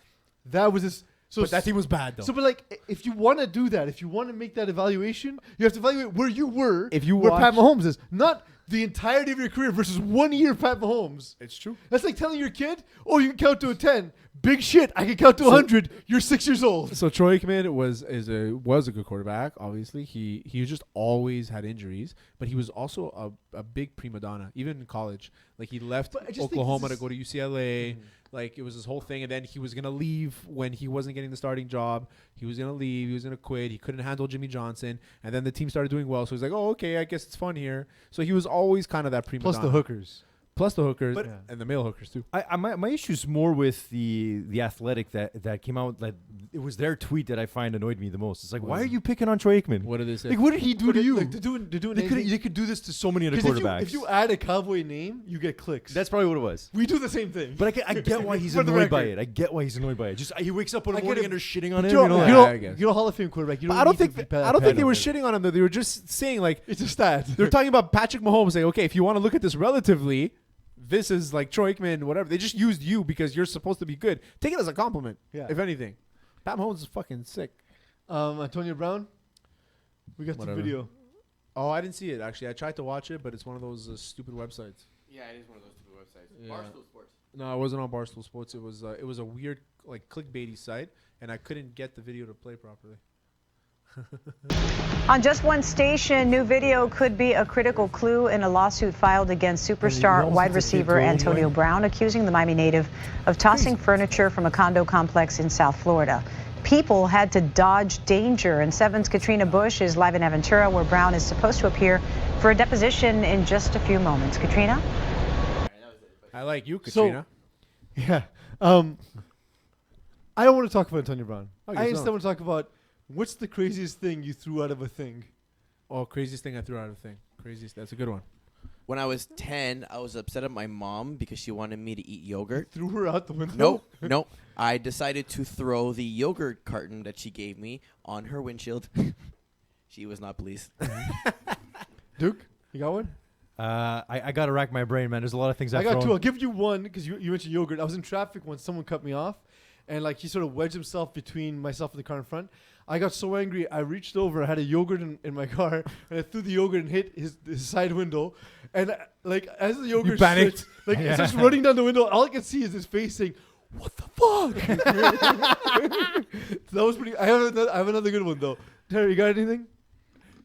That was his. So but that team was bad though. So, but if you want to do that, if you want to make that evaluation, you have to evaluate where you were. If you where watch- Pat Mahomes is, not the entirety of your career versus 1 year Pat Mahomes. It's true. That's like telling your kid, "Oh, you can count to a 10. Big shit, I can count to 100. You're 6 years old." So Troy Aikman was a good quarterback. Obviously, he just always had injuries, but he was also a big prima donna, even in college. He left But I just think Oklahoma this to go to UCLA. It was this whole thing, and then he was gonna leave when he wasn't getting the starting job. He was gonna leave. He was gonna quit. He couldn't handle Jimmy Johnson, and then the team started doing well. So he's like, "Oh, okay, I guess it's fun here." So he was always kind of that prima Plus donna. the hookers. plus the hookers But- and the male hookers too. My issue's more with the athletic that came out. That it was their tweet that I find annoyed me the most. It's like, why are you picking on Troy Aikman? What did they say? Like, what did he do to you? Like, they're doing They could do this to so many other quarterbacks. If you add a Cowboy name, you get clicks. That's probably what it was. We do the same thing. But I get why he's For the annoyed by record. it. I get why he's annoyed by it. Just he wakes up in the I get morning it. and they're shitting on him. You're, You know, you're, that. not- I guess. you're a Hall of Fame quarterback. You But don't I don't need to think be I don't think they were shitting. shitting on him though. They were just saying like It's a stat. they're talking about Patrick Mahomes saying, okay, if you want to look at this relatively, this is like Troy Aikman, whatever. They just used you because you're supposed to be good. Take it as a compliment, Yeah. if anything. Pat Mahomes is fucking sick. Antonio Brown. We got Whatever. the video. Oh, I didn't see it actually. I tried to watch it, but it's one of those stupid websites. Yeah, it is one of those stupid websites. Yeah. Barstool Sports. No, it wasn't on Barstool Sports. It was a weird like clickbaity site, and I couldn't get the video to play properly. On just one station, new video could be a critical clue in a lawsuit filed against superstar wide receiver Antonio Brown, accusing the Miami native of tossing furniture from a condo complex in South Florida. People had to dodge danger, and 7's Katrina Bush is live in Aventura, where Brown is supposed to appear for a deposition in just a few moments. Katrina? I like you, Katrina. Yeah. I don't want to talk about Antonio Brown. Okay, I so- instead want to talk about what's the craziest thing you threw out of a thing. Oh, craziest thing I threw out of a thing. Craziest. That's a good one. When I was 10, I was upset at my mom because she wanted me to eat yogurt. Threw her out the window. Nope, nope. I decided to throw the yogurt carton that she gave me on her windshield. She was not pleased. Duke, you got one? I got to rack my brain, man. There's a lot of things I got thrown. two. I'll give you one because you mentioned yogurt. I was in traffic when someone cut me off, and like he sort of wedged himself between myself and the car in front. I got so angry, I reached over. I had a yogurt in my car, and I threw the yogurt and hit his side window. And like as the yogurt panicked? starts, like it's just running down the window. All I can see is his face saying, "What the fuck?" That was pretty. I have another good one though. Terry, you got anything?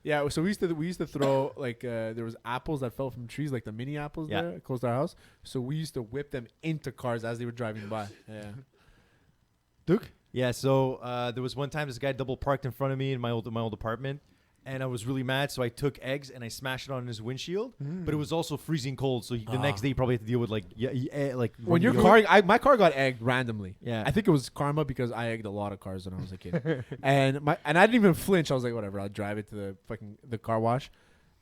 Yeah, so we used to throw like there was apples that fell from trees, like the mini apples there close to our house. So we used to whip them into cars as they were driving by. Yeah. Duke? Yeah, so there was one time this guy double parked in front of me in my old apartment, and I was really mad. So I took eggs and I smashed it on his windshield. But it was also freezing cold, so the next day you probably have to deal with like When your car, my car got egged randomly. Yeah. I think it was karma because I egged a lot of cars when I was a kid, and I didn't even flinch. I was like, whatever, I'll drive it to the car wash,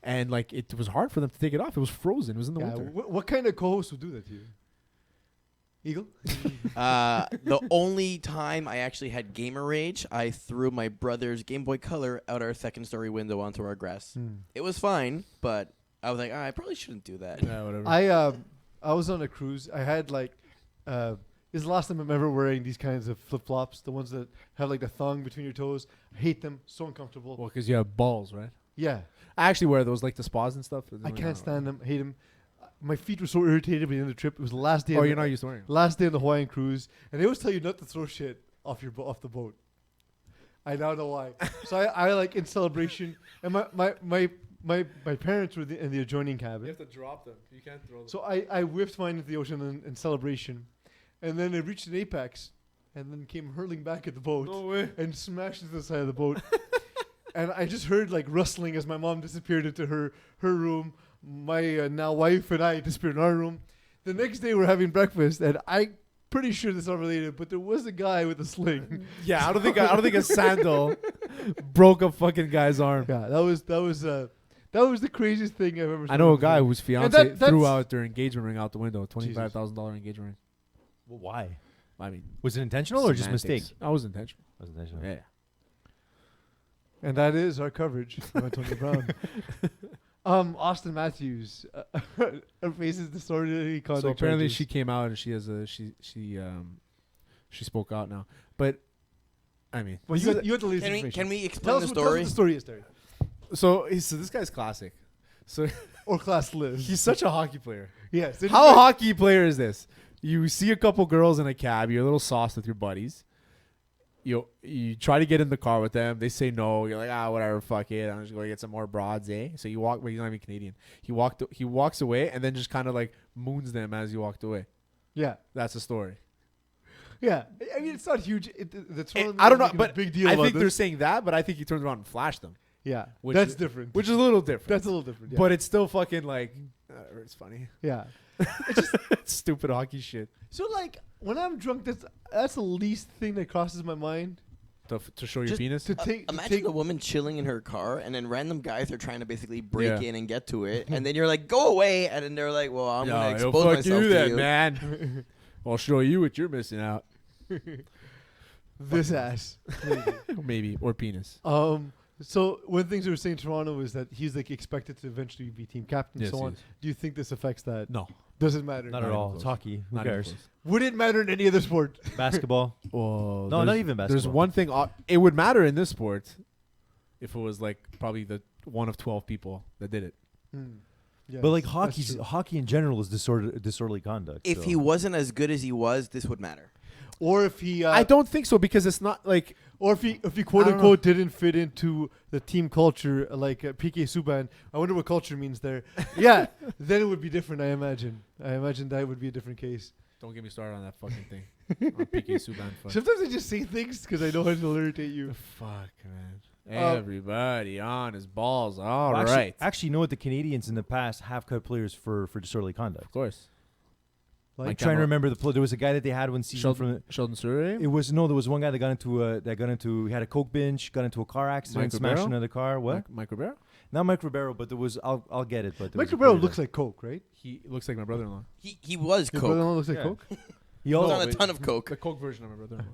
and like it was hard for them to take it off. It was frozen. It was in the winter. What kind of co-host would do that to you? Eagle? The only time I actually had gamer rage, I threw my brother's Game Boy Color out our second story window onto our grass. It was fine, but I was like, I probably shouldn't do that. Yeah, whatever. I was on a cruise. I had like this is the last time I'm ever wearing these kinds of flip flops, the ones that have like the thong between your toes. I hate them, so uncomfortable. Well, because you have balls, right? Yeah, I actually wear those like the spas and stuff. I can't stand them. Hate them. My feet were so irritated by the end of the trip. It was the last day. Oh, you're not used to wearing them. Last day on the Hawaiian cruise, and they always tell you not to throw shit off the boat. I now know why. So I like in celebration, and my parents were in the adjoining cabin. You have to drop them. You can't throw them. So I whipped mine into the ocean in celebration, and then it reached an apex, and then came hurling back at the boat. No way. And smashed into the side of the boat. And I just heard like rustling as my mom disappeared into her room. My now wife and I disappeared in our room. The next day we're having breakfast, and I'm pretty sure this is not related, but there was a guy with a sling. Yeah, I don't think a sandal broke a fucking guy's arm. Yeah, that was the craziest thing I've ever seen. I know a guy whose fiance that's- threw out their engagement ring out the window, $25,000 engagement ring. Well, why? I mean, Was it intentional or just semantics. mistake? I was intentional. Was intentional. Yeah. And that is our coverage of Antonio Brown. Austin Matthews faces disorderly conduct. So apparently charges. she came out and she spoke out now. But I mean, Well, you had the latest Can we information. explain Tell the us story? what the story is, Terry. so this guy's classic. So Or class lives. he's such a hockey player. Yes. How hockey player is this? You see a couple girls in a cab. You're a little sauced with your buddies. You try to get in the car with them. They say no. You're like, whatever, fuck it. I'm just going to get some more broads, eh? So you walk, but he's not even Canadian. He walks away and then just kind of like moons them as you walked away. Yeah. That's the story. Yeah. I mean, it's not huge. That's one of the I don't know, making a but big deal I about think they're this. saying that, but I think he turns around and flashed them. Yeah, Which that's is- different. Which is a little different. That's a little different. Yeah. But it's still fucking like, it's funny. yeah. It's stupid hockey shit. So like when I'm drunk, that's the least thing that crosses my mind. To show your Just penis? To take, Imagine a woman chilling in her car, and then random guys are trying to basically break Yeah. in and get to it, and then you're like, "Go away!" And then they're like, "Well, I'm gonna yo, expose fuck myself you to then, you." man. I'll show you what you're missing out. this ass. Maybe. Or penis. So one of the things they were saying in Toronto is that he's like expected to eventually be team captain and Yes, so on. yes. Do you think this affects that? No. Doesn't matter. Not at all. It's hockey. Who Not even cares? close. Would it matter in any other sport? Basketball. Well, No, not there's- even There's basketball. one thing. It would matter in this sport if it was like probably the one of 12 people that did it. Yes, But like that's true. hockey in general is disorderly conduct. If so. he wasn't as good as he was, this would matter. Or if he, I don't think so because it's not like. or if he quote I don't unquote didn't fit into the team culture like PK Subban. I wonder what culture means there. Yeah, then it would be different. I imagine that would be a different case. Don't get me started on that fucking thing. On PK Subban. Fuck. Sometimes I just say things because I know how to irritate you. Fuck, man. Everybody on his balls. All right. Well, actually, you know what? The Canadians in the past have cut players for disorderly conduct. Of course. Like I'm trying to remember the play. There was a guy that they had one season from. Sheldon Surrey? It was there was one guy that got into he had a coke binge, got into a car accident, Mike smashed Ribeiro? another car. What? Mike Ribeiro? Not Mike Ribeiro, but there was I'll get it. But there Mike was a Ribeiro player looks that- like coke, right? He looks like my brother-in-law. He was Your coke. brother-in-law looks like Yeah. coke. He He was also on a ton of coke. The coke version of my brother-in-law.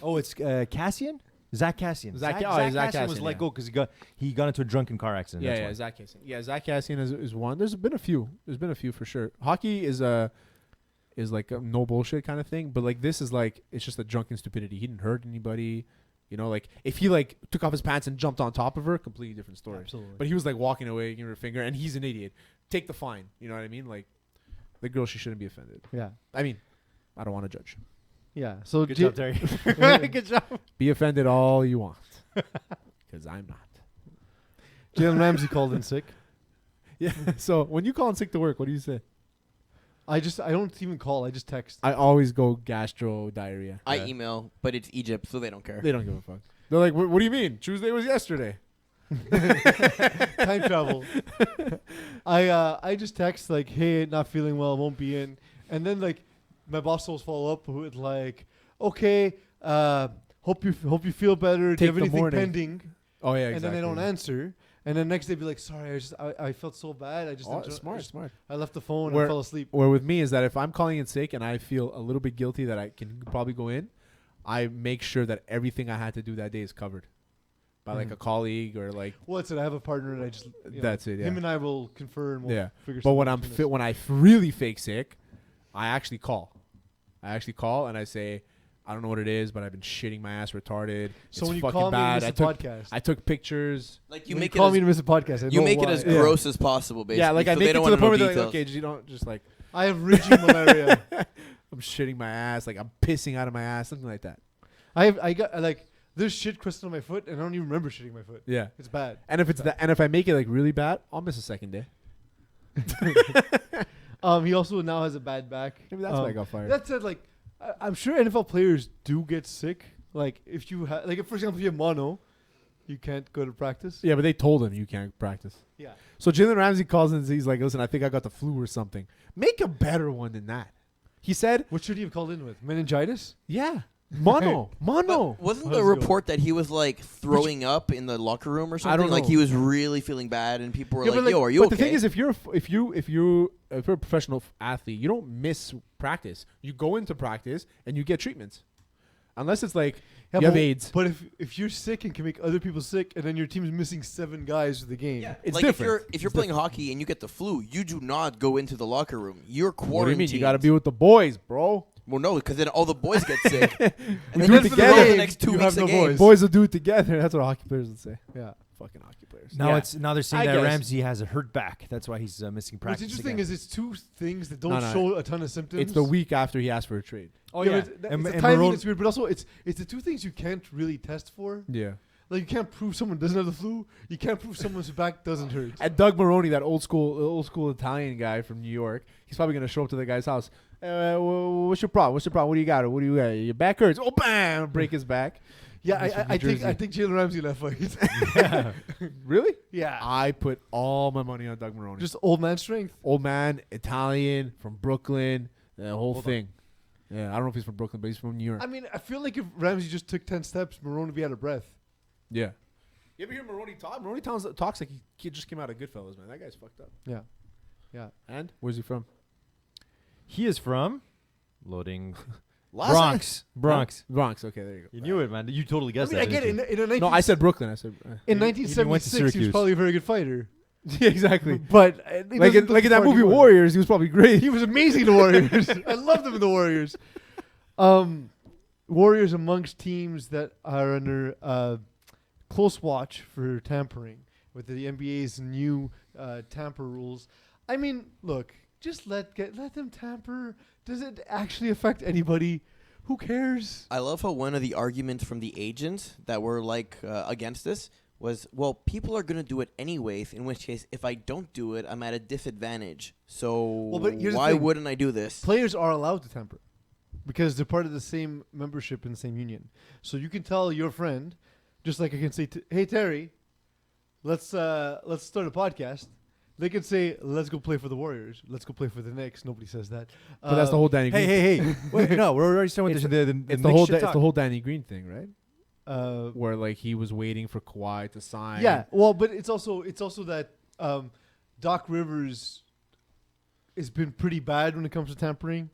oh, it's Cassian. Zach Cassian. Zach Zach Cassian, Cassian was let go because he got into a drunken car accident. Yeah, that's yeah, why. Zach Cassian. Yeah, Zach Cassian is one. There's been a few. There's been a few for sure. Hockey is like a no bullshit kind of thing, but like this is like it's just a drunken stupidity. He didn't hurt anybody. You know, like if he like took off his pants and jumped on top of her, completely different story. Absolutely. But he was like walking away, giving her a finger, and he's an idiot. Take the fine. You know what I mean? Like the girl, she shouldn't be offended. Yeah. I mean, I don't want to judge. Yeah. So Good job, Terry. Good job. Be offended all you want, because I'm not. Jalen Ramsey called in sick. Yeah. So when you call in sick to work, what do you say? I don't even call. I just text. I always go gastro diarrhea. I email, but it's Egypt, so they don't care. They don't give a fuck. They're like, what do you mean? Tuesday was yesterday. Time travel. I just text like, hey, not feeling well, won't be in, and then like my boss will follow up with like, okay, hope you feel better. Do you Take have the anything morning. pending? Oh yeah, And exactly. then they don't answer. And then next day be like, sorry, I felt so bad. I just Smart. I left the phone Where- and fell asleep. Or with me is that if I'm calling in sick and I feel a little bit guilty that I can probably go in, I make sure that everything I had to do that day is covered by like a colleague or like. What's it? I have a partner and I just. That's it, yeah. Him and I will confer and we'll Yeah. figure. But when something I'm between us. when I really fake sick, I actually call. And I say, I don't know what it is, but I've been shitting my ass retarded. So It's when you fucking call me bad. to I miss a took podcast, I took pictures. Like you when make you call it me as, to miss a podcast, I you know make it why. as Yeah. gross as possible, basically. Yeah, like I so make they it don't to the want point to where know they're like, details. okay, you don't just like I have raging malaria. I'm shitting my ass, like I'm pissing out of my ass, something like that. I got like there's shit crystal on my foot and I don't even remember shitting my foot. Yeah, It's bad. and if it's that, and if I make it like really bad, I'll miss a second day. He also now has a bad back. Maybe that's why I got fired. That said, like I'm sure NFL players do get sick. Like if you have, like if, for example, if you have mono, you can't go to practice. Yeah, but they told him you can't practice. Yeah. So Jalen Ramsey calls and he's like, "Listen, I think I got the flu or something. Make a better one than that." He said, What should he have called in with? Meningitis? "Yeah, mono. But wasn't the Let's go. report that he was like throwing up in the locker room or something? don't Like know. he was really feeling bad, and people were Yeah, but like, "Yo, are you but okay?" the thing is, if you're a professional athlete, you don't miss practice. You go into practice and you get treatments, unless it's like Yeah, you have but, AIDS. But if you're sick and can make other people sick, and then your team's missing 7 guys for the game, yeah, It's like different. if you're playing hockey and you get the flu, you do not go into the locker room. You're quarantined. What do you mean? You got to be with the boys, bro. Well, no, because then all the boys get sick. We then do it for together. the next 2 You weeks have of no games. boys. Boys will do it together. That's what hockey players would say. yeah. Fucking hockey players. Now Yeah. they're saying I that guess. Ramsey has a hurt back. That's why he's missing What's practice. interesting again. is it's 2 things that don't No, no. show a ton of symptoms. It's the week after he asked for a trade. oh Yeah, yeah, but it's and the and timing Marone- that's weird, but also it's the 2 things you can't really test for. Yeah. Like you can't prove someone doesn't have the flu. You can't prove someone's back doesn't hurt. And Doug Maroney, that old school Italian guy from New York, he's probably gonna show up to the guy's house. What's your problem? What's your problem? What do you got? What do you got? Your back hurts. Oh, bam! Break his back. Yeah, He's from I New think Jersey. Jalen Ramsey in that fight. Really? Yeah. I put all my money on Doug Marrone. Just old man strength. Old man, Italian, from Brooklyn, the whole thing. Yeah, I don't know if he's from Brooklyn, but he's from New York. I mean, I feel like if Ramsey just took 10 steps, Marone would be out of breath. Yeah. You ever hear Marone talk? Marone talks like he just came out of Goodfellas, man. That guy's fucked up. Yeah. Yeah. And where's he from? He is from loading Los Bronx. Bronx. Okay, there you go. You knew it, man. You totally I guessed mean, I that. get it. didn't In a 19 No, I said Brooklyn. I said in went to 1976, he was Syracuse. probably a very good fighter. yeah, exactly. But he like doesn't in look that far movie anymore. Warriors, he was probably great. He was amazing in the Warriors. I loved him in the Warriors. Warriors amongst teams that are under close watch for tampering with the NBA's new tamper rules. I mean, look, just let them tamper. Does it actually affect anybody? Who cares? I love how one of the arguments from the agents that were like against this was, well, people are going to do it anyways, in which case, if I don't do it, I'm at a disadvantage. So but here's the why thing. wouldn't I do this? Players are allowed to tamper because they're part of the same membership in the same union. So you can tell your friend, just like I can say, hey, Terry, let's start a podcast. They can say, let's go play for the Warriors. Let's go play for the Knicks. Nobody says that. But that's the whole Danny Green. Hey. Wait, no, we're already starting with the It's the whole Danny Green thing, right? Where like he was waiting for Kawhi to sign. Yeah, well, but it's also that Doc Rivers has been pretty bad when it comes to tampering.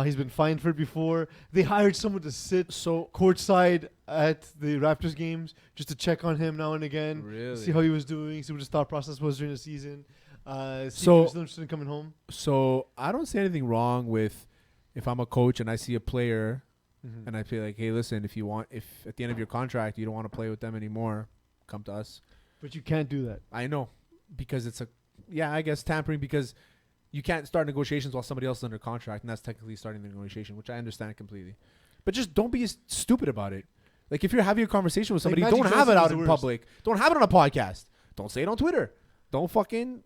He's been fined for it before. They hired someone to sit courtside at the Raptors games just to check on him now and again, Really? see how he was doing, see what his thought process was during the season. See if he So- was interested in coming home. So I don't see anything wrong with if I'm a coach and I see a player Mhm. and I feel like, hey, listen, if at the end of your contract you don't want to play with them anymore, come to us. But you can't do that. I know, because I guess tampering, because you can't start negotiations while somebody else is under contract, and that's technically starting the negotiation, which I understand completely. But just don't be stupid about it. Like, if you're having a conversation with somebody, Magic don't have Johnson it is out the in worst. public. Don't have it on a podcast. Don't say it on Twitter. Don't fucking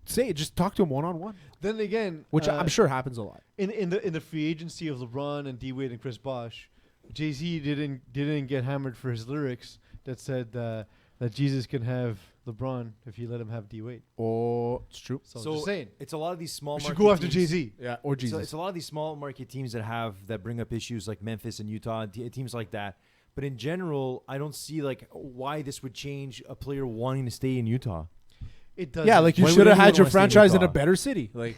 say it. Just talk to him one-on-one, Then again, which I'm sure happens a lot. in the free agency of LeBron and D Wade and Chris Bosh, Jay-Z didn't get hammered for his lyrics that said that Jesus can have LeBron if you let him have D Wade. Oh, it's true. So, just saying, it's a lot of these small we market should go after teams. Jay-Z. Yeah, or Jesus. It's a lot of these small market teams that bring up issues like Memphis and Utah, teams like that. But in general, I don't see like why this would change a player wanting to stay in Utah. It does. Yeah, like you Why should have would had your anyone wanna stay in franchise in a Utah? better city. Like,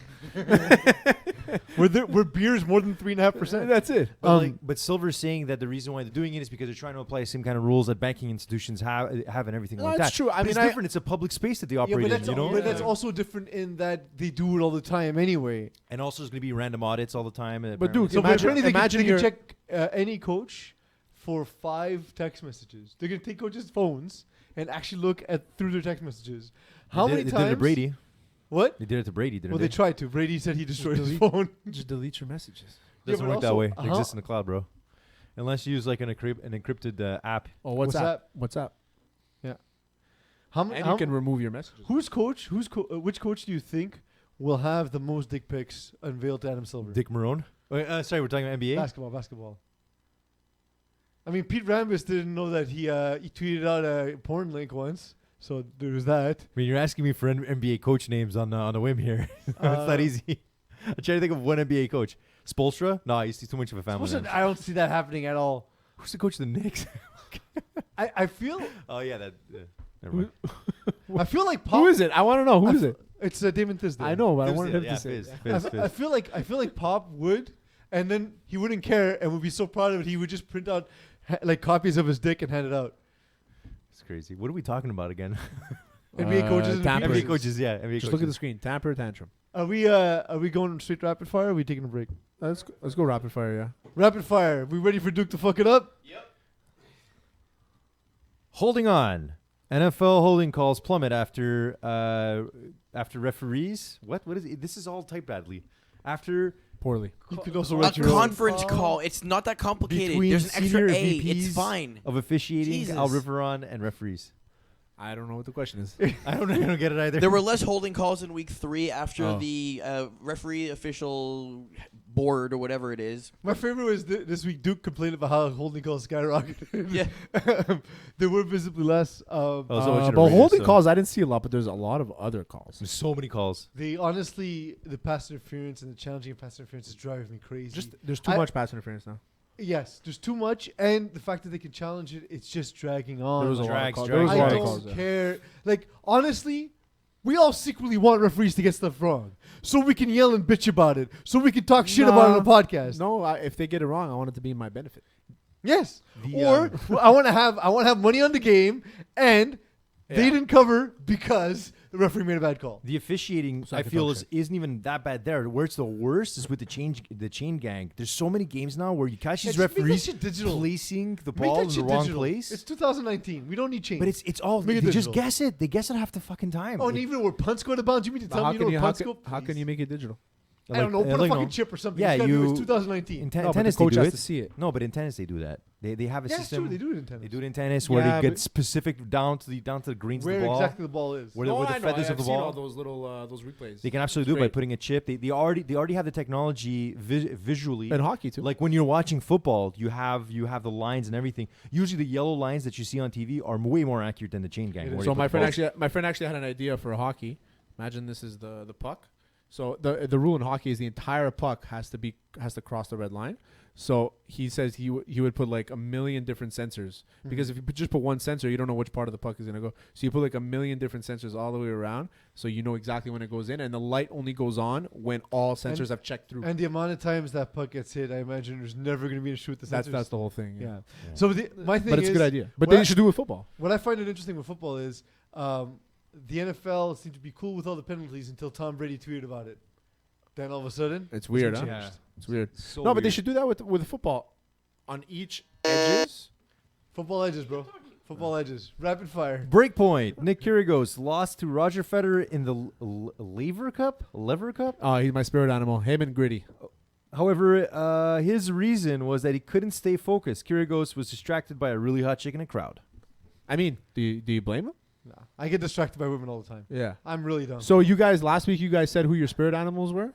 where beer's more than 3.5%. that's it. But Silver's saying that the reason why they're doing it is because they're trying to apply the same kind of rules that banking institutions have and everything No, like it's that. true. I But mean, it's different. It's a public space that they operate but in, that's, you know. but that's also different in that they do it all the time anyway. And also, there's going to be random audits all the time. But dude, So imagine they imagine can you're check any coach for 5 text messages. They're gonna take coaches' phones and actually look through their text messages. How many they times? did it to Brady. What? They did it to Brady, didn't Well, they? they tried to. Brady said he destroyed his delete- phone. just delete your messages. Doesn't but work that also, way. It how- exists in the cloud, bro. Unless you use like an encrypted app. Oh, what's What's up? What's up? Yeah. How many? And you can remove your messages. Which coach do you think will have the most dick pics unveiled to Adam Silver? Dick Marone. Wait, sorry, we're talking about NBA. Basketball. I mean, Pete Rambis didn't know that he tweeted out a porn link once, so there was that. I mean, you're asking me for NBA coach names on a whim here. It's not easy. I'm trying to think of one NBA coach. Spolstra? No, he's too much of a family. man. I don't see that happening at all. Who's the coach of the Knicks? I feel Oh yeah, that. Never mind. I feel like Pop. Who is it? I want to know. Who is it? It's Damon Tisdale. I know, but I Fizz wanted did, him yeah, to say. Fizz, it. Fizz, Fizz. I feel like Pop would, and then he wouldn't care and would be so proud of it. He would just print out like copies of his dick and hand it out. It's crazy. What are we talking about again? NBA coaches and tampers. NBA coaches, yeah. NBA Just coaches. look at the screen. Tamper tantrum. Are we going straight rapid fire? Or are we taking a break? Let's go rapid fire. Yeah. Rapid fire. We ready for Duke to fuck it up? Holding on. NFL holding calls plummet after referees. What is it? This is all typed badly. After Poorly. You could also A write your own. conference call. It's not that complicated. between There's an extra senior A. VPs It's fine. of officiating, Jesus. Al Riveron and referees. I don't know what the question is. I don't get it either. There were less holding calls in week 3 after Oh. the referee official board or whatever it is. My favorite was this week. Duke complained about how holding calls skyrocketed. Yeah. There were visibly less. what you But raise, holding so- calls, I didn't see a lot, but there's a lot of other calls. There's so many calls. The pass interference and the challenging of pass interference is driving me crazy. Just there's too much pass interference now. Yes, there's too much, and the fact that they can challenge it, it's just dragging on. There was a lot of Drags, calls. drags. There was a I lot of don't calls, yeah. care. Like, honestly, we all secretly want referees to get stuff wrong, so we can yell and bitch about it, so we can talk shit about it on a podcast. No, if they get it wrong, I want it to be in my benefit. Yes, or I want to have money on the game, and they didn't cover because the referee made a bad call. The officiating, I feel, isn't even that bad there. Where it's the worst is with the chain gang. There's so many games now where you catch these Just make that referees shit digital. placing the Make ball that in the shit wrong digital. place. It's 2019. We don't need change. But it's all Make it they just digital. guess it. They guess it half the fucking time. Oh, and even where punts go to bounds, you mean to tell me you know where punts go? How can you make it digital? I don't know. Put a fucking chip or something. Yeah, It's gotta do it. It's you. 2019. In No, but tennis, the coach they do has it. to see it. No, but in tennis they do that. They have a Yeah, it's system. true. They do it in tennis. They do it in tennis where Yeah, they get but- specific down to the greens Where of the ball. exactly the ball is. Where the feathers of the I've seen ball. all those little those replays. They can absolutely do it by Great. putting a chip. They already have the technology visually. In hockey too. Like when you're watching football, you have the lines and everything. Usually the yellow lines that you see on TV are way more accurate than the chain gang. where So you my put the friend balls. actually had an idea for hockey. Imagine this is the puck. So the rule in hockey is the entire puck has to cross the red line. So he says he would put like 1 million different sensors because if you just put one sensor, you don't know which part of the puck is gonna go. So you put like 1 million different sensors all the way around, so you know exactly when it goes in, and the light only goes on when all sensors have checked through. And the amount of times that puck gets hit, I imagine there's never going to be an issue with the sensors. That's the whole thing. Yeah. So my thing But it's is, a good idea. But what they should do it with football. What I find it interesting with football is the NFL seemed to be cool with all the penalties until Tom Brady tweeted about it. Then all of a sudden, It's weird, huh? Yeah. It's weird. So No, but they weird. should do that with football. On each edges. Football edges, bro. Football edges. Rapid fire. Breakpoint. Nick Kyrgios lost to Roger Federer in the Lever Cup. Oh, he's my spirit animal. Him and Gritty. However, his reason was that he couldn't stay focused. Kyrgios was distracted by a really hot chick in a crowd. I mean, do you blame him? Nah, I get distracted by women all the time. Yeah. I'm really dumb. So you guys, last week you guys said who your spirit animals were?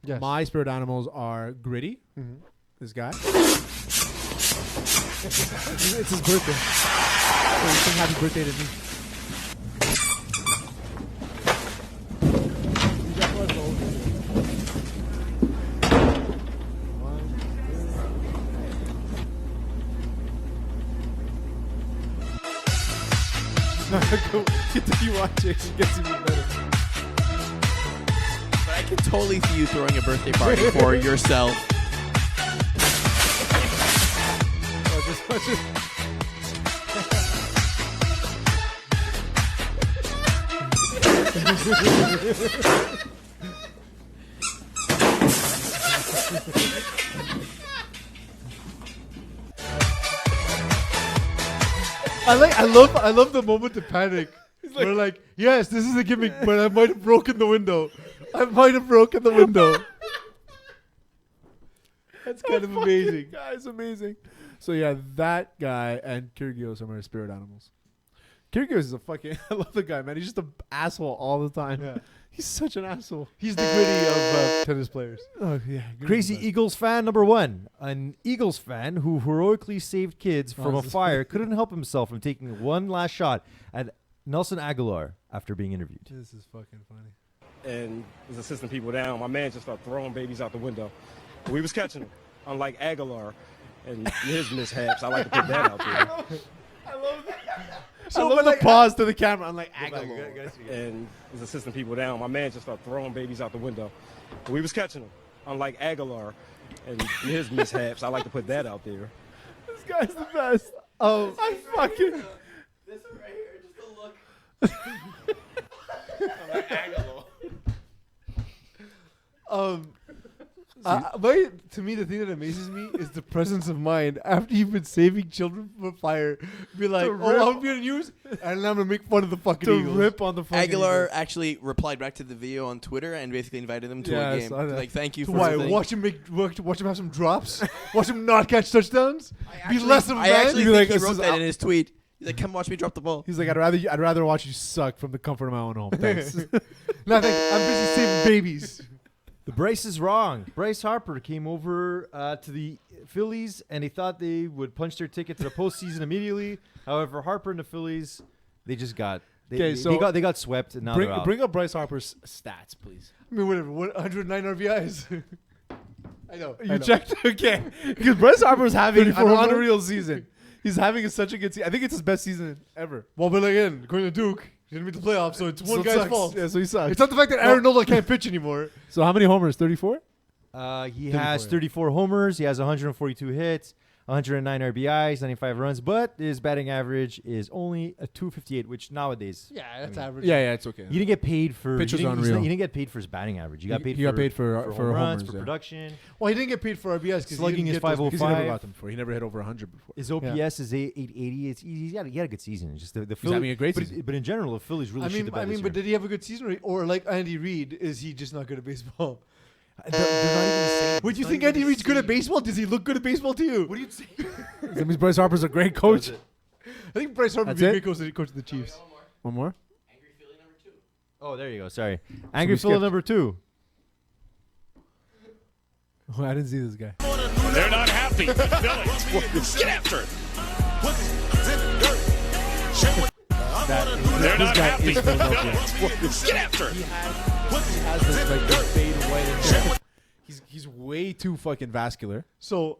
Yes. My spirit animals are Gritty, Mhm. this guy. It's his birthday. So you sing happy birthday to me. Continue watching. It gets even better. But I can totally see you throwing a birthday party for yourself. Oh, just watch it. I love the moment of panic. We're like, yes, this is a gimmick, but I might have broken the window. I might have broken the window. That's kind of amazing. Guy's amazing. So yeah, that guy and Kyrgios are my spirit animals. Kyrgios is a fucking. I love the guy, man. He's just an asshole all the time. Yeah. He's such an asshole. He's the Gritty of tennis players. Oh yeah, Crazy Eagles fan number 1. An Eagles fan who heroically saved kids from a this is fire couldn't help himself from taking one last shot at Nelson Aguilar after being interviewed. This is fucking funny. And was assisting people down. My man just started throwing babies out the window. We was catching them, unlike Aguilar and his mishaps. I like to put that out there. I love that. So I love the pause to the camera. I'm like, Aguilar. And was assisting people down. My man just started throwing babies out the window. We was catching them, unlike Aguilar and his mishaps. I like to put that out there. This guy's the best. Oh, I fucking. This right here, just a look. I'm like, Aguilar. To me, the thing that amazes me is the presence of mind after you've been saving children from a fire. Be like, I'm going to use, and I'm going to make fun of the fucking To Eagles. rip on the fucking Aguilar Eagles. actually replied back to the video on Twitter and basically invited them to I a game. saw that. Like, thank you So for why? everything. Watch him have some drops. Watch him not catch touchdowns. Be less of a I man. actually You'd think be like, he this wrote is that in his tweet. He's like, come watch me drop the ball. He's like, I'd rather watch you suck from the comfort of my own home. Thanks. Nothing. I'm busy saving babies. The Bryce is wrong. Bryce Harper came over to the Phillies, and he thought they would punch their ticket to the postseason immediately. However, Harper and the Phillies, they just got they got swept, and now they're out. Bring up Bryce Harper's stats, please. I mean, whatever. 109 RBIs. I know. You checked? Okay. Because Bryce Harper's having an unreal season. He's having such a good season. I think it's his best season ever. Well, but again, according to Duke, he didn't make the playoffs, so it's one guy's fault. Yeah, so he sucks. It's not the fact that Aaron Nola can't pitch anymore. So how many homers? 34? He has 34 homers. He has 142 hits, 109 RBIs, 95 runs, but his batting average is only a 258, which nowadays, Yeah, that's average. Yeah, it's okay. you didn't get paid for. Pitch was you didn't, unreal. you didn't get paid for his batting average. You got paid. He got paid for home runs, homers, for production. Well, he didn't get paid for RBIs because Slugging is 505. Because he never got them before. He never hit over 100 before. His OPS is 880. It's easy. He had a good season. It's just the He's Phillies, having a great but, season. but in general, the Phillies really shit the bed this but year. did he have a good season, or like Andy Reid, is he just not good at baseball? They're not even the same. Would you think Andy Reid's good at baseball? Does he look good at baseball to you? What do you say? That means Bryce Harper's a great coach. I think Bryce Harper would be a great coach of the Chiefs. One more? Oh, there you go. Sorry. Angry we Philly skipped. number 2. Oh, I didn't see this guy. They're not happy. Get after it. They're This not guy happy. is Philadelphia. Get after it. He has this like the fade white and hair. He's way too fucking vascular. So,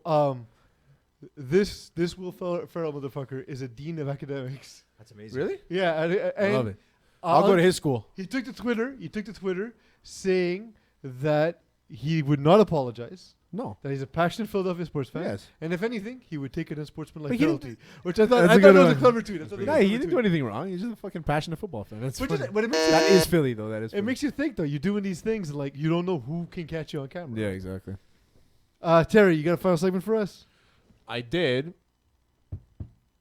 this Will Ferrell motherfucker is a dean of academics. That's amazing. Really? Yeah, and I love it. I'll go to his school. He took to Twitter saying that he would not apologize. No. That he's a passionate Philadelphia sports fan. Yes. And if anything, he would take it as sportsmanlike But he penalty. didn't- Which I thought That's a that good was a one. clever tweet. I thought that was a He clever didn't do tweet. anything wrong. He's just a fucking passionate football fan. That's But funny. it makes you That think- is Philly, though. That is Philly. It makes you think, though. You're doing these things and, like, you don't know who can catch you on camera. Yeah, exactly. Terry, you got a final segment for us? I did.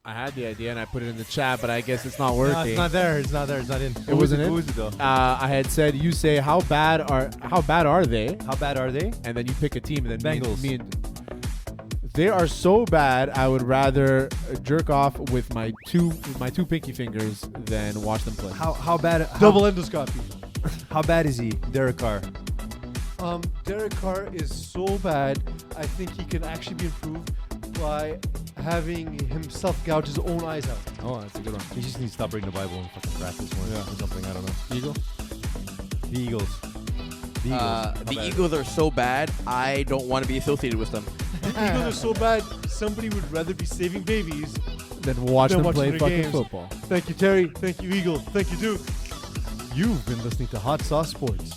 I had the idea and I put it in the chat, but I guess it's not working. No, it's not there. It's not there. It's not in. It wasn't in. Who was it though? I had said you say how bad are they? How bad are they? And then you pick a team. And then Bengals. Me and they are so bad. I would rather jerk off with my two pinky fingers than watch them play. How bad? Double endoscopy. How bad is he, Derek Carr? Derek Carr is so bad, I think he can actually be improved by having himself gouge his own eyes out. Oh, that's a good one. He just needs to stop reading the Bible and fucking practice more or something. I don't know. Eagle? The Eagles. The Eagles are so bad, I don't want to be associated with them. The Eagles are so bad, somebody would rather be saving babies Then watch than them watching play their fucking games. football. Thank you, Terry. Thank you, Eagle. Thank you, Duke. You've been listening to Hot Sauce Sports.